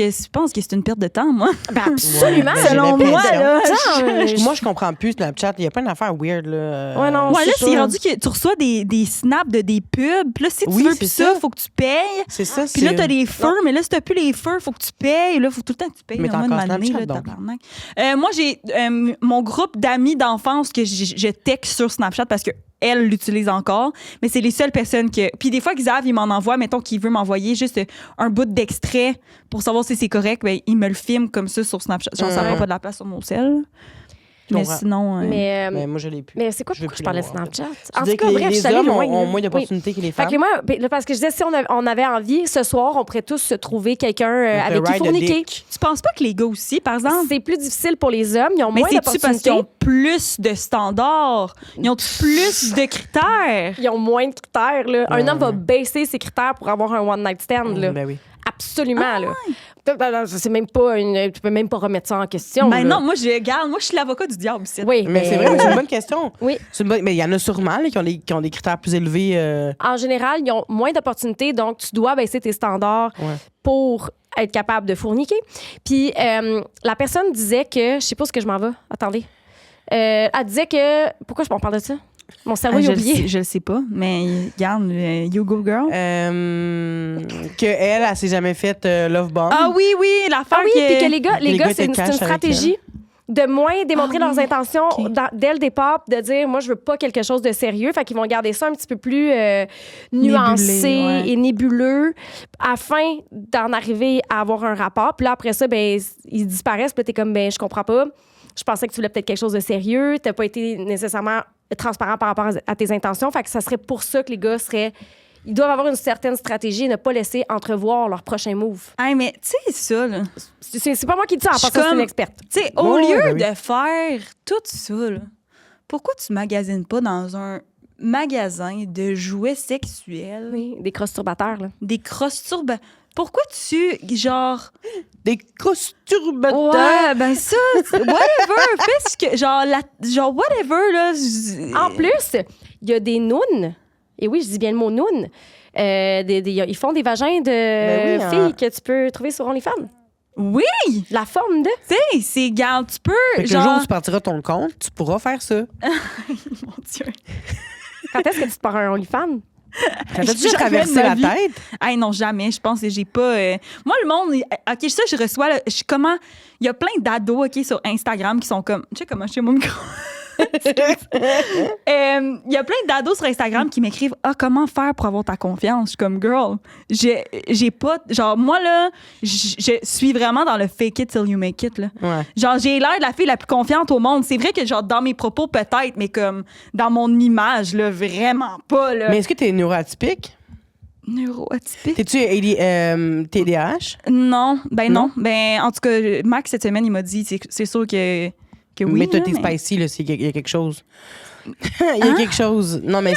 que c'est une perte de temps, moi. Ben absolument! Ouais, Selon j'ai moi, l'impression. là. Moi, je comprends plus Snapchat. Il y a plein d'affaires weird, là. Ouais, non, Ouais, là, c'est c'est ça. rendu que tu reçois des snaps de des pubs. Puis là, si tu Oui, veux c'est plus ça, ça. faut que tu payes. C'est ça, Puis là, t'as des feux, mais là, si t'as plus les feux, faut que tu payes. Là, faut tout le temps que tu payes. Mais au t'as moins de encore m'amener, Snapchat, là, donc. tabarnak. Moi, j'ai mon groupe d'amis d'enfance que je texte sur Snapchat parce que elle l'utilise encore, mais c'est les seules personnes que... Puis des fois, Xav, il m'en envoie, mettons qu'il veut m'envoyer juste un bout d'extrait pour savoir si c'est correct, ben, il me le filme comme ça sur Snapchat. Genre, ça prend pas de la place sur mon sel. Mais comprends. sinon... Mais, Mais moi, je l'ai plus. mais c'est quoi Je veux pourquoi plus je parlais de l'avoir. Snapchat? Tu En dis tout que cas, bref, je les suis allée hommes loin. ont moins Oui. d'opportunités que les Fait femmes. que moi, ben, parce que je disais, si on avait envie, ce soir, on pourrait tous se trouver quelqu'un avec qui ride a fourniquer. dick. Tu penses pas que les gars aussi, par exemple... C'est plus difficile pour les hommes, ils ont Mais moins c'est-tu parce qu'ils d'opportunités. ont plus de standards? Ils ont plus de critères? Ils ont moins de critères. Là. Un homme va baisser ses critères pour avoir un one-night stand. Là. Ben oui. Absolument. Là. C'est même pas tu peux même pas remettre ça en question. Ben là. non, moi, je suis l'avocat du diable ici. Oui, Mais c'est vrai, mais c'est une bonne question. Oui. Mais il y en a sûrement là, qui ont des critères plus élevés. En général, ils ont moins d'opportunités, donc tu dois baisser tes standards pour être capable de fourniquer. Puis la personne disait que... Je sais pas ce que je m'en vais. Attendez. Elle disait que... Pourquoi je m'en parle de ça? Mon cerveau, il a oublié. Je le sais pas, mais regarde, You Go Girl. Elle s'est jamais fait Love Bomb. Ah oui, l'affaire Ah oui, que... puis que les gars, les gars c'est étaient une cash avec stratégie de moins démontrer leurs intentions ok. dès le départ, de dire, moi, je veux pas quelque chose de sérieux. Fait qu'ils vont garder ça un petit peu plus nuancé ouais. et nébuleux afin d'en arriver à avoir un rapport. Puis là, après ça, ben, ils disparaissent. Puis là, t'es comme, ben, je comprends pas. Je pensais que tu voulais peut-être quelque chose de sérieux. T'as pas été nécessairement transparent par rapport à tes intentions. Fait que ça serait pour ça que les gars seraient... Ils doivent avoir une certaine stratégie et ne pas laisser entrevoir leur prochain move. Hey, mais tu sais ça, là. C'est pas moi qui dis ça, en Je suis passant, c'est comme- une experte. Tu sais, au Ouais, lieu ben oui. de faire tout ça, là, pourquoi tu magasines pas dans un magasin de jouets sexuels, Oui, des crosturbateurs, là. des crosses-turbes? Pourquoi tu, genre... Des crosturbateurs. Ouais, ben ça, whatever, fais ce que... Genre, whatever, là... En plus, il y a des nounes. Et oui, je dis bien le mot noun. Ils font des vagins de Ben oui, filles que tu peux trouver sur OnlyFans. Oui! La forme de. Tu sais, c'est... Garde, tu peux, Fait que le genre... jour où tu partiras ton compte, tu pourras faire ça. Mon Dieu. Quand est-ce que tu te pars un OnlyFans? T'as déjà Jamais traversé de ma la vie. tête? Hey, non, jamais. Je pense que j'ai pas... Moi, le monde... OK, ça, je reçois... là, comment... Il y a plein d'ados, OK, sur Instagram qui sont comme... Tu sais comment je fais mon micro? Il y a plein d'ados sur Instagram qui m'écrivent « Ah, comment faire pour avoir ta confiance? » Je suis comme « Girl, j'ai pas... Genre, moi, là, je suis vraiment dans le fake it till you make it, là. Ouais. Genre, j'ai l'air de la fille la plus confiante au monde. C'est vrai que, genre, dans mes propos, peut-être, mais comme dans mon image, là, vraiment pas, là. Mais est-ce que t'es neuroatypique? Neuroatypique? T'es-tu TDAH? Non. Ben Non? non. Ben, en tout cas, Max, cette semaine, il m'a dit, c'est sûr que oui. Mais toi, là, t'es mais- spicy, là, il y a quelque chose. Il y a quelque chose. Non, mais...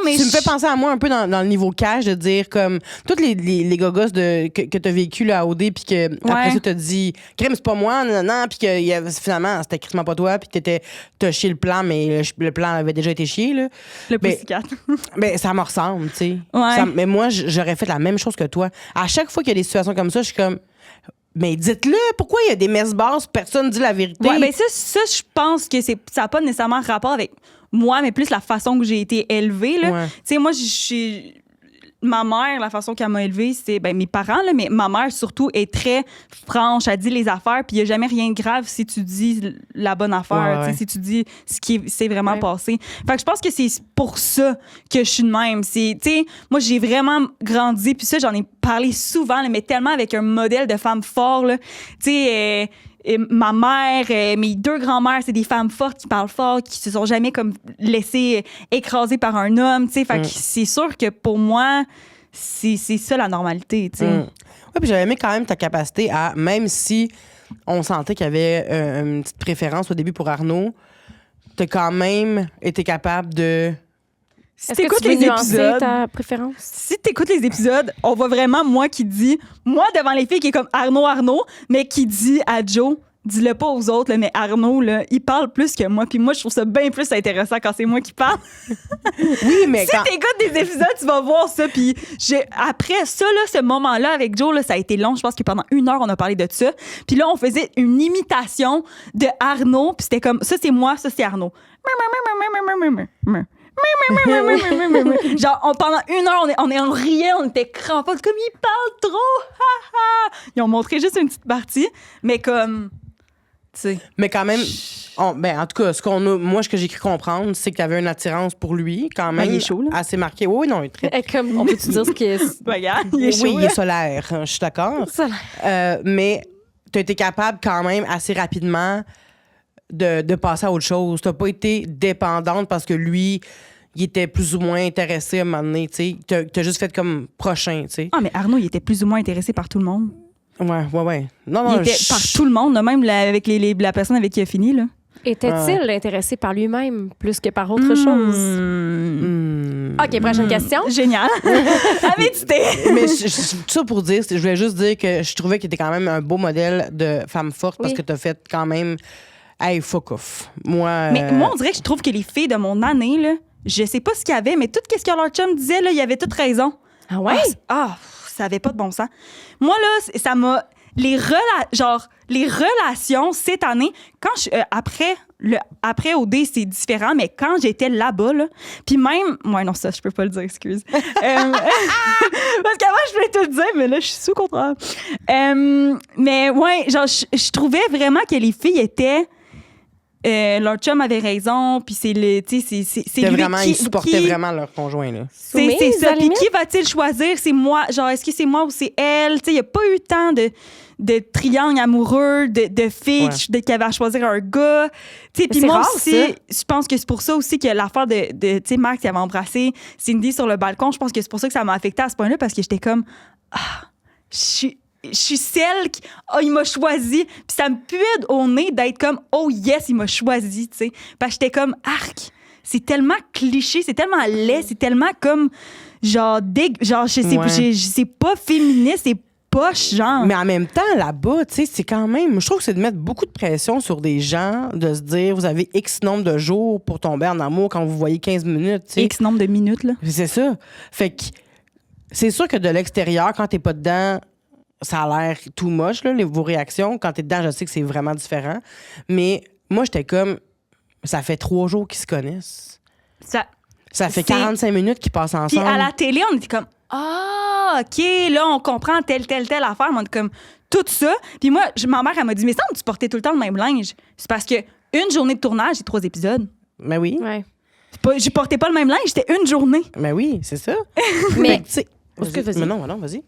mais tu me fais penser à moi un peu dans le niveau cash de dire comme toutes les gogos que t'as vécu là, à OD puis que après ça t'as dit crème c'est pas moi non puis que finalement c'était crissement pas toi puis que t'as chié le plan mais le plan avait déjà été chié là. Le Ben, pussycat. Ben ça me ressemble, tu sais. Ouais. Mais moi j'aurais fait la même chose que toi. À chaque fois qu'il y a des situations comme ça, je suis comme mais dites-le, pourquoi il y a des messes basses, personne dit la vérité. Ouais, ben ça je pense que ça n'a pas nécessairement rapport avec moi, mais plus la façon que j'ai été élevée. Là. Ouais. Tu sais, moi, ma mère, la façon qu'elle m'a élevée, c'est mes parents, là, mais ma mère, surtout, est très franche. Elle dit les affaires, puis il n'y a jamais rien de grave si tu dis la bonne affaire, Ouais, ouais. si tu dis ce qui s'est vraiment Ouais. passé. Fait que je pense que c'est pour ça que je suis de même. Tu sais, moi, j'ai vraiment grandi, puis ça, j'en ai parlé souvent, là, mais tellement avec un modèle de femme fort. Tu sais, et ma mère, mes deux grands-mères, c'est des femmes fortes qui parlent fort, qui se sont jamais comme laissées écraser par un homme, tu sais. Fait que c'est sûr que pour moi, c'est ça la normalité, tu sais. Ouais, puis j'avais aimé quand même ta capacité à, même si on sentait qu'il y avait une petite préférence au début pour Arnaud, t'as quand même été capable de... Si Est-ce que t'écoutes tu veux les nuancer épisodes, ta préférence? si t'écoutes les épisodes, on voit vraiment moi qui dit, moi devant les filles qui est comme Arnaud, mais qui dit à Joe, dis-le pas aux autres, là, mais Arnaud, là, il parle plus que moi. Puis moi, je trouve ça bien plus intéressant quand c'est moi qui parle. Oui, mais Si quand... t'écoutes des épisodes, tu vas voir ça. Puis après ça, là, ce moment-là avec Joe, là, ça a été long. Je pense que pendant 1 heure, on a parlé de ça. Puis là, on faisait une imitation de Arnaud. Puis c'était comme, ça c'est moi, ça c'est Arnaud. Genre, pendant 1 heure, on riait, on était crampés. Comme, il parle trop. Ha, ha. Ils ont montré juste une petite partie. Mais comme, tu sais. Mais quand même, ben, en tout cas, moi, ce que j'ai cru comprendre, c'est que t'avais une attirance pour lui, quand même. il est chaud, là. Assez marqué. Oui, non, il est très... Comme, on peut-tu dire ce qui est... Regarde, il est chaud. oui, il là. est solaire, je suis d'accord. Ça, Mais t'as été capable quand même assez rapidement de passer à autre chose. T'as pas été dépendante parce que lui, il était plus ou moins intéressé à un moment donné, tu sais. T'as juste fait comme prochain, tu sais. Ah, mais Arnaud, il était plus ou moins intéressé par tout le monde. Ouais. Non, Il était par tout le monde, là, même avec la personne avec qui il a fini. Là. était-il intéressé par lui-même plus que par autre chose? OK, prochaine question. Génial. Avidité. Mais tout ça pour dire, je voulais juste dire que je trouvais qu'il était quand même un beau modèle de femme forte parce Oui. que t'as fait quand même... Hey, fuck off. Moi... Mais moi, on dirait que je trouve que les filles de mon année, là, je sais pas ce qu'il y avait, mais tout ce que leur chum disait, là, il avait toute raison. Ah ouais? Ça avait pas de bon sens. Moi, là, ça m'a... Les relations cette année, quand après OD, c'est différent, mais quand j'étais là-bas, là, puis même... Ouais, non, ça, je peux pas le dire, excuse. Parce qu'avant, je voulais tout le dire, mais là, je suis sous contrôle. Mais ouais, genre, je trouvais vraiment que les filles étaient... leur chum avait raison, puis c'est le, tu sais, c'est lui vraiment, qui... ils supportaient vraiment leur conjoint, là. C'est Soumise, à ça. la Puis limite? qui va-t-il choisir? C'est moi. Genre, est-ce que c'est moi ou c'est elle? Tu sais, il n'y a pas eu tant de triangle amoureux, de filles qui avaient à choisir un gars. Tu sais, puis C'est moi rare, aussi, ça. je pense que c'est pour ça aussi que l'affaire de tu sais, Max qui avait embrassé Cindy sur le balcon, je pense que c'est pour ça que ça m'a affecté à ce point-là, parce que j'étais comme, je suis celle qui, il m'a choisi. Puis ça me puait au nez d'être comme, oh yes, il m'a choisi, tu sais. Parce que j'étais comme, arc, c'est tellement cliché, c'est tellement laid, c'est tellement comme, genre, c'est pas féministe, c'est poche, genre. Mais en même temps, là-bas, tu sais, c'est quand même... Je trouve que c'est de mettre beaucoup de pression sur des gens, de se dire, vous avez X nombre de jours pour tomber en amour quand vous voyez 15 minutes, tu sais. X nombre de minutes, là. C'est ça. Fait que c'est sûr que de l'extérieur, quand t'es pas dedans, ça a l'air too much, là, vos réactions. Quand t'es dedans, je sais que c'est vraiment différent. Mais moi, j'étais comme... Ça fait 3 jours qu'ils se connaissent. Ça fait C'est- 45 minutes qu'ils passent Puis ensemble. à la télé, on était comme, OK, là, on comprend telle affaire. Mais on est comme, tout ça. Puis moi, ma mère, elle m'a dit, mais ça, tu portais tout le temps le même linge. C'est parce que une journée de tournage, c'est 3 épisodes. Mais oui. Ouais. Je portais pas le même linge, c'était une journée. Mais oui, c'est ça. Mais tu sais... Vas-y. Mais non, vas-y.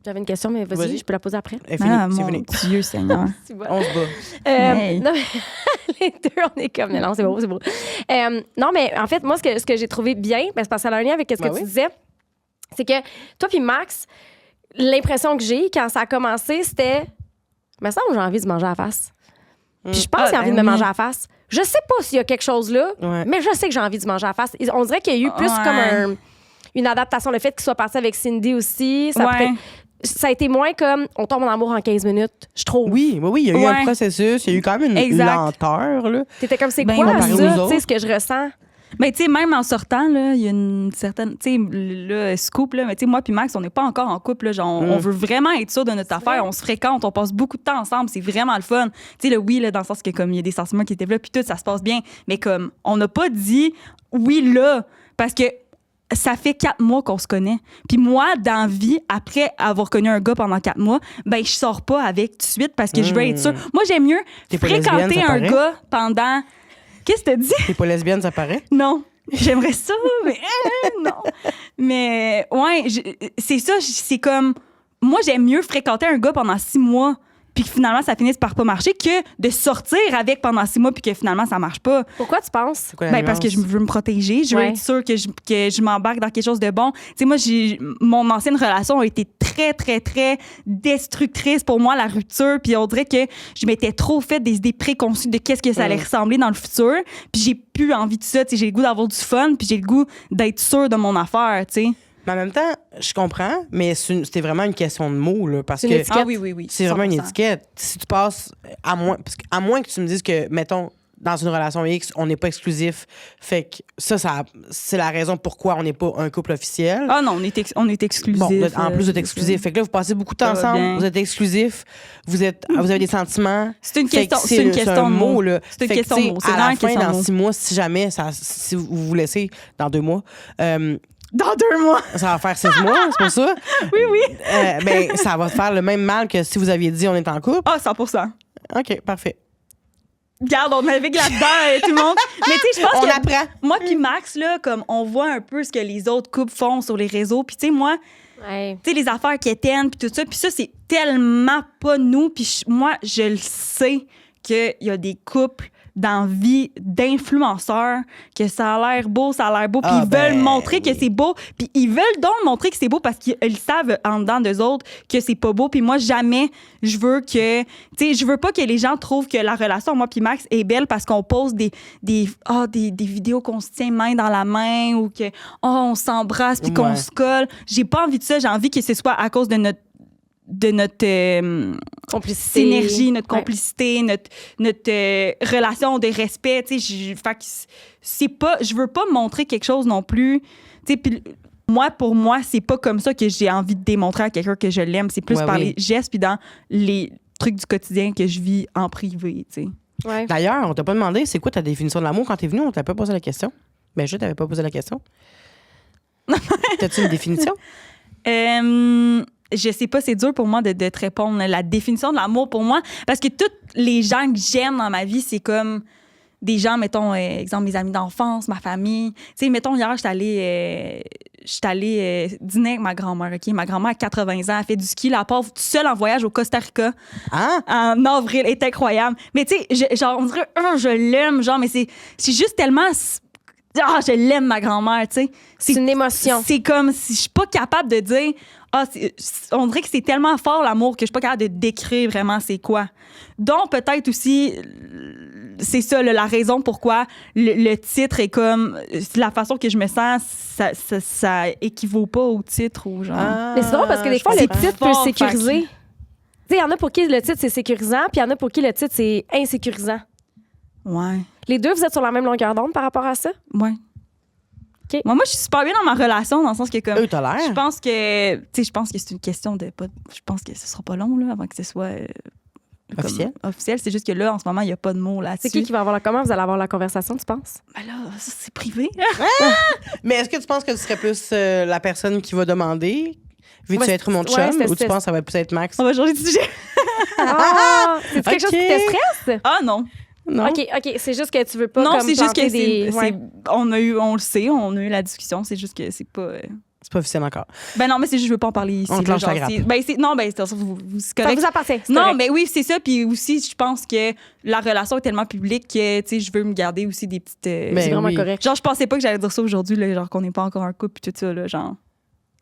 j'avais une question, mais vas-y, Vas-y. je peux la poser après. C'est fini. Ah, C'est mon fini. Dieu Seigneur. Tu vois. On se bat. Hey. Non, mais les deux, on est comme... Non, c'est beau, c'est beau. Non, mais en fait, moi, ce que j'ai trouvé bien, ben, c'est parce que ça a un lien avec ce que Ben tu oui. disais. C'est que toi puis Max, l'impression que j'ai quand ça a commencé, c'était... Mais ça, j'ai envie de manger à la face. Puis je pense qu'il a envie de me manger à la face. Je sais pas s'il y a quelque chose là, mais je sais que j'ai envie de manger à la face. On dirait qu'il y a eu plus comme une adaptation. Le fait qu'il soit parti avec Cindy aussi, ça a été moins comme on tombe en amour en 15 minutes, je trouve. Oui, il y a eu un processus, il y a eu quand même une lenteur. Là. T'étais comme, c'est Ben, quoi ça, tu sais, ce que je ressens? Mais tu sais, même en sortant, là, il y a une certaine, tu sais, le scoop, là, mais tu sais, moi puis Max, on n'est pas encore en couple, là, genre, on veut vraiment être sûr de notre affaire, on se fréquente, on passe beaucoup de temps ensemble, c'est vraiment le fun. Tu sais, le oui, là, dans le sens que comme il y a des sentiments qui étaient là, puis tout, ça se passe bien, mais comme, on n'a pas dit oui là, parce que ça fait 4 mois qu'on se connaît. Puis moi, dans la vie, après avoir connu un gars pendant 4 mois, ben je sors pas avec tout de suite parce que je veux être sûre. Moi, j'aime mieux fréquenter un gars pendant... Qu'est-ce que t'as dit? T'es pas lesbienne, ça paraît? Non. J'aimerais ça, mais non. Mais ouais, c'est ça, c'est comme... Moi, j'aime mieux fréquenter un gars pendant 6 mois puis que finalement, ça finisse par pas marcher que de sortir avec pendant 6 mois puis que finalement, ça marche pas. Pourquoi tu penses? Ben, parce que je veux me protéger. Je veux être sûre que je m'embarque dans quelque chose de bon. Tu sais, moi, mon ancienne relation a été très, très, très destructrice pour moi, la rupture. Puis on dirait que je m'étais trop fait des idées préconçues de qu'est-ce que ça allait ressembler dans le futur. Puis j'ai plus envie de ça. Tu sais, j'ai le goût d'avoir du fun puis j'ai le goût d'être sûre de mon affaire, tu sais. Mais en même temps, je comprends, mais c'était vraiment une question de mots, là, parce que oui. c'est vraiment une étiquette. Si tu passes, à moins que tu me dises que, mettons, dans une relation X, on n'est pas exclusif, fait que ça c'est la raison pourquoi on n'est pas un couple officiel. Ah non, on est exclusif. Bon, en plus, vous êtes exclusif. Fait que là, vous passez beaucoup de temps ensemble, vous êtes exclusif, vous avez des sentiments. C'est une question de mots. Là. C'est une question de mots. C'est à la fin, dans mots. 6 mois, si jamais, si vous vous laissez dans 2 mois... dans 2 mois. Ça va faire 6 mois, c'est pour ça? Oui. Ben, ça va faire le même mal que si vous aviez dit on est en couple. Ah, 100%. OK, parfait. Regarde, on navigue là-dedans, tout le monde. Mais tu sais, je pense on que apprend. Moi puis Max, là, comme on voit un peu ce que les autres couples font sur les réseaux. Puis tu sais, moi, tu sais, les affaires quétaines, puis tout ça. Puis ça, c'est tellement pas nous. Puis moi, je le sais qu'il y a des couples dans la vie d'influenceurs que ça a l'air beau, puis ils veulent montrer que c'est beau, puis ils veulent donc montrer que c'est beau parce qu'ils savent en dedans d'eux autres que c'est pas beau, puis moi jamais je veux que, tu sais, je veux pas que les gens trouvent que la relation moi puis Max est belle parce qu'on pose des vidéos qu'on se tient main dans la main ou que on s'embrasse puis qu'on se colle. J'ai pas envie de ça, j'ai envie que ce soit à cause de notre complicité, synergie, notre complicité, notre relation de respect, tu sais, c'est pas, je veux pas montrer quelque chose non plus, tu sais, puis pour moi, c'est pas comme ça que j'ai envie de démontrer à quelqu'un que je l'aime, c'est plus par les gestes puis dans les trucs du quotidien que je vis en privé, tu sais. Ouais. D'ailleurs, on t'a pas demandé c'est quoi ta définition de l'amour quand t'es venu, on t'a pas posé la question. Ben je t'avais pas posé la question. T'as-tu une définition? Je sais pas, c'est dur pour moi de te répondre la définition de l'amour pour moi parce que tous les gens que j'aime dans ma vie, c'est comme des gens, mettons, exemple, mes amis d'enfance, ma famille. Tu sais, mettons, hier, j'étais allée dîner avec ma grand-mère, OK? Ma grand-mère a 80 ans, elle fait du ski, la pauvre, toute seule en voyage au Costa Rica. En avril, elle est incroyable. Mais tu sais, genre, on dirait, je l'aime, genre, mais c'est juste tellement... je l'aime, ma grand-mère, tu sais. C'est une émotion. C'est comme si je suis pas capable de dire... on dirait que c'est tellement fort, l'amour, que je suis pas capable de décrire vraiment c'est quoi. Donc, peut-être aussi, c'est ça, la raison pourquoi le titre est comme... La façon que je me sens, ça équivaut pas au titre ou genre... Mais c'est drôle parce que des fois, le titre peut sécuriser. Tu sais, il y en a pour qui le titre, c'est sécurisant, puis il y en a pour qui le titre, c'est insécurisant. Ouais. Les deux, vous êtes sur la même longueur d'onde par rapport à ça? Ouais. Okay. Moi, je suis super bien dans ma relation, dans le sens que comme t'as l'air. je pense que c'est une question de pas. Je pense que ce sera pas long là, avant que ce soit officiel. C'est juste que là, en ce moment, il y a pas de mots là-dessus. C'est qui va avoir comment vous allez avoir la conversation, tu penses? Ben là, ça, c'est privé. Mais est-ce que tu penses que tu serais plus la personne qui va demander? Veux-tu être mon chum ou tu penses que ça va plus être Max? On va changer de sujet. C'est quelque chose qui te stresse? Ah non. Non. OK, c'est juste que tu veux pas. Non, comme c'est juste que on a eu la discussion, c'est juste que c'est pas. C'est pas officiel encore. Ben non, mais c'est juste je veux pas en parler ici. On clenche la grappe. C'est correct. Ça vous appartient. Non, mais oui, c'est ça. Puis aussi, je pense que la relation est tellement publique que tu sais, je veux me garder aussi des petites. C'est vraiment correct. Genre, je pensais pas que j'allais dire ça aujourd'hui, là, genre qu'on n'est pas encore un couple puis tout ça, là, genre.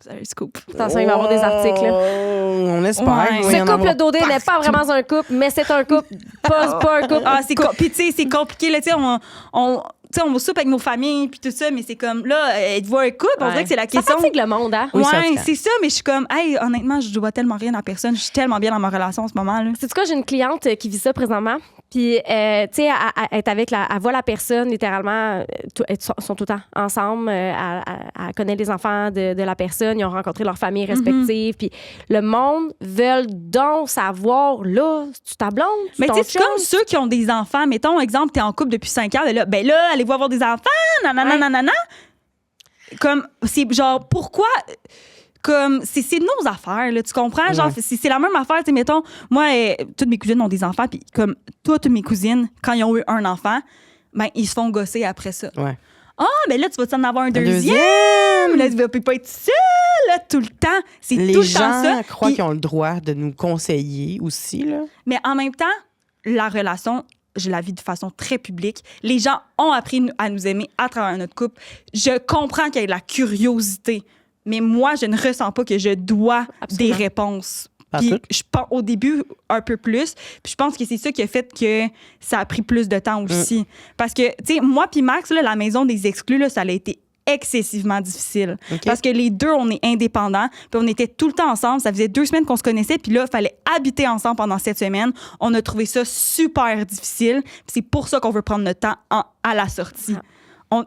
Vous avez le scoop. Attention, il va y avoir des articles. Là. On espère. Ouais. Il va y en Ce couple avoir d'OD n'est pas vraiment un couple, mais c'est un couple. Pas un couple. Ah, puis tu sais, c'est compliqué, là, tu sais, on soupe avec nos familles, puis tout ça, mais c'est comme, là, êtes-vous un couple? On dirait que c'est la question. Ça fatigue le monde, hein? Oui, ça Ouais, fait. c'est ça, mais je suis comme, hey, honnêtement, je dois tellement rien à personne. Je suis tellement bien dans ma relation en ce moment, là. C'est quoi, j'ai une cliente qui vit ça présentement. Puis, tu sais, elle est avec elle voit la personne, littéralement, ils sont tout le temps ensemble. Elle connaît les enfants de la personne, ils ont rencontré leurs familles respectives. Puis, le monde veut donc savoir, là, tu ta blonde, Mais tu ton sais, c'est comme chum? ceux qui ont des enfants. Mettons, exemple, t'es en couple depuis 5 ans, là, ben là, allez-vous avoir des enfants? Nanana, nanana. Comme, c'est genre, pourquoi... Comme, c'est nos affaires, là, tu comprends? Genre, c'est la même affaire, tu sais, mettons, moi, toutes mes cousines ont des enfants, puis comme toutes mes cousines, quand ils ont eu un enfant, ben, ils se font gosser après ça. Ouais. Ah, ben là, tu vas en avoir un deuxième. deuxième. Là, tu vas pas être seul, là, tout le temps. C'est Les tout le temps gens ça. croient Puis- qu'ils ont le droit de nous conseiller aussi, là. Mais en même temps, la relation, je la vis de façon très publique. Les gens ont appris à nous aimer à travers notre couple. Je comprends qu'il y ait de la curiosité, mais moi, je ne ressens pas que je dois Absolument. des réponses. Pas Puis toutes. je pense au début un peu plus. Puis je pense que c'est ça qui a fait que ça a pris plus de temps aussi. Parce que, tu sais, moi puis Max, là, la maison des exclus, là, ça a été excessivement difficile. OK. Parce que les deux, on est indépendants, puis on était tout le temps ensemble. Ça faisait 2 semaines qu'on se connaissait, puis là, il fallait habiter ensemble pendant 7 semaines. On a trouvé ça super difficile, puis c'est pour ça qu'on veut prendre notre temps à la sortie.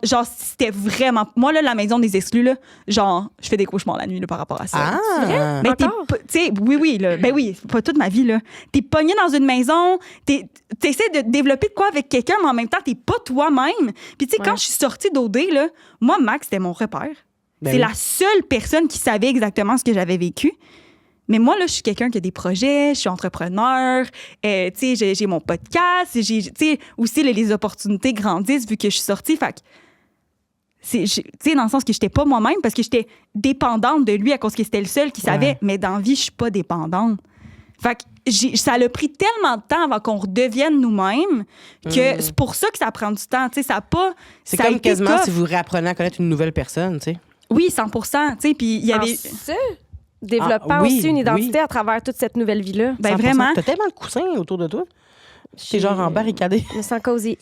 Genre, c'était vraiment... Moi, là, la maison des exclus, là, genre, je fais des cauchemars la nuit là, par rapport à ça. Ah! Mais t'es, Encore? tu sais, oui, là. Ben oui, pas toute ma vie, là. T'es pogné dans une maison, t'essaies de développer de quoi avec quelqu'un, mais en même temps, t'es pas toi-même. Puis, tu sais, quand je suis sortie d'OD, là, moi, Max, c'était mon repère. Ben c'est oui. la seule personne qui savait exactement ce que j'avais vécu. Mais moi, là, je suis quelqu'un qui a des projets, je suis entrepreneur, tu sais, j'ai mon podcast, tu sais, aussi, les opportunités grandissent vu que je suis sortie. Fait que, tu sais, dans le sens que j'étais pas moi-même parce que j'étais dépendante de lui à cause que c'était le seul qui savait. Ouais. Mais dans la vie, je suis pas dépendante. Fait que ça a pris tellement de temps avant qu'on redevienne nous-mêmes que c'est pour ça que ça prend du temps. Tu sais, ça a pas. C'est ça a comme été quasiment tough. si vous réapprenez à connaître une nouvelle personne, tu sais. Oui, 100%. Tu sais, puis il y avait. Développant Ah, oui, aussi une identité oui. à travers toute cette nouvelle vie-là. Ben 100%. vraiment. T'as tellement de coussins autour de toi. T'es genre en barricadé. Je me sens cosy.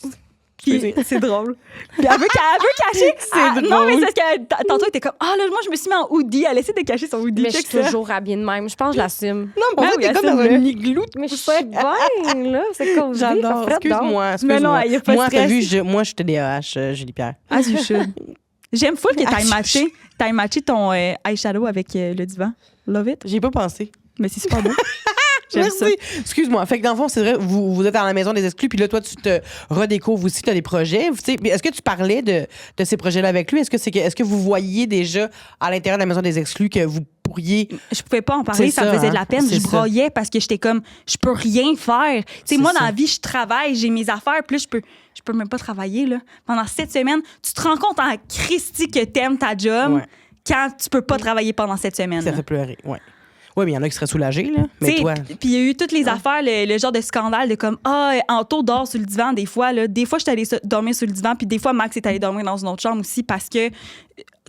Puis c'est drôle. Puis elle veut cacher. C'est Non, mais drôle. c'est parce que tantôt, elle était comme, ah là, moi, je me suis mis en hoodie. Elle essaie de cacher son hoodie. Mais je Check suis ça. toujours habillée de même. Je pense que je l'assume. Non, pour Ben ça, oui, t'es comme dans assume-le. un igloo. Mais je suis bien, là. C'est cosy. J'adore. ça fait donc. Excuse-moi. Mais non, il y a pas de Moi, t'as stress. vu, moi, je TDAH, Julie Pierre. As you should. J'aime full que As you t'aies matché ton eyeshadow avec le divan. Love it. J'y ai pas pensé. Mais c'est super beau. J'aime Merci. ça. Excuse-moi. Fait que dans le fond, c'est vrai, vous êtes à la maison des exclus, puis là, toi, tu te redécouvres aussi, tu as des projets. Tu sais, mais est-ce que tu parlais de ces projets-là avec lui? Est-ce que vous voyiez déjà à l'intérieur de la maison des exclus que vous pourriez. Je pouvais pas en parler, C'est ça me ça, faisait de hein. la peine. C'est Je ça. broyais parce que j'étais comme, je peux rien faire. Tu sais, C'est moi, ça. dans la vie, je travaille, j'ai mes affaires, puis là, je peux même pas travailler, là. Pendant 7 semaines, tu te rends compte en Christy que t'aimes ta job Ouais. quand tu peux pas travailler pendant 7 semaines. Ça là. fait pleurer. Ouais. Oui, mais il y en a qui seraient soulagés, là. Mais T'sais, toi. Puis il y a eu toutes les affaires, le genre de scandale de comme, Anto dort sur le divan des fois. Là. Des fois, j'étais allée dormir sur le divan, puis des fois, Max est allé dormir dans une autre chambre aussi parce que,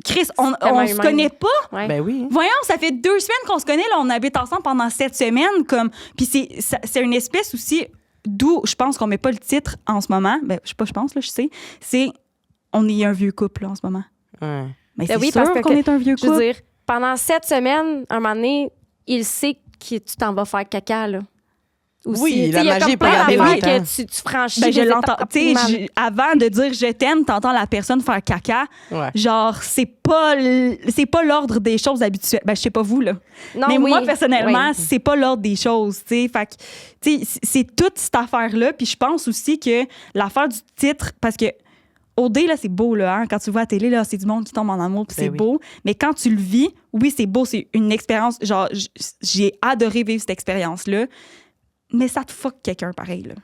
Chris, on tellement se humain. connaît pas. Ouais. Ben oui. Voyons, ça fait 2 semaines qu'on se connaît, là, on habite ensemble pendant 7 semaines. Comme, puis c'est une espèce aussi, d'où je pense qu'on met pas le titre en ce moment. Ben, je sais pas, je pense, là, je sais. C'est, on est un vieux couple là, en ce moment. Ouais. Mais Ben c'est oui, sûr parce que- qu'on est un vieux Je veux couple. dire, pendant 7 semaines, un moment donné, il sait que tu t'en vas faire caca, là. Aussi. Oui, Tu sais, la il y a magie comme est pas plein gardée d'affaires longtemps. que tu franchis. Ben, je des l'entends. étapes Tu sais, optimales. avant de dire je t'aime, t'entends la personne faire caca. Ouais. Genre, c'est pas l'ordre des choses habituelles. Ben, je sais pas vous, là. Non, Mais oui. moi, personnellement, Oui. c'est pas l'ordre des choses, tu sais. Fait que, tu sais, c'est toute cette affaire-là. Puis je pense aussi que l'affaire du titre, parce que OD, là, c'est beau, là. Hein? Quand tu vois à la télé, là, c'est du monde qui tombe en amour, puis Ben c'est oui. beau. Mais quand tu le vis, oui, c'est beau, c'est une expérience. Genre, j'ai adoré vivre cette expérience-là. Mais ça te fuck quelqu'un pareil, là.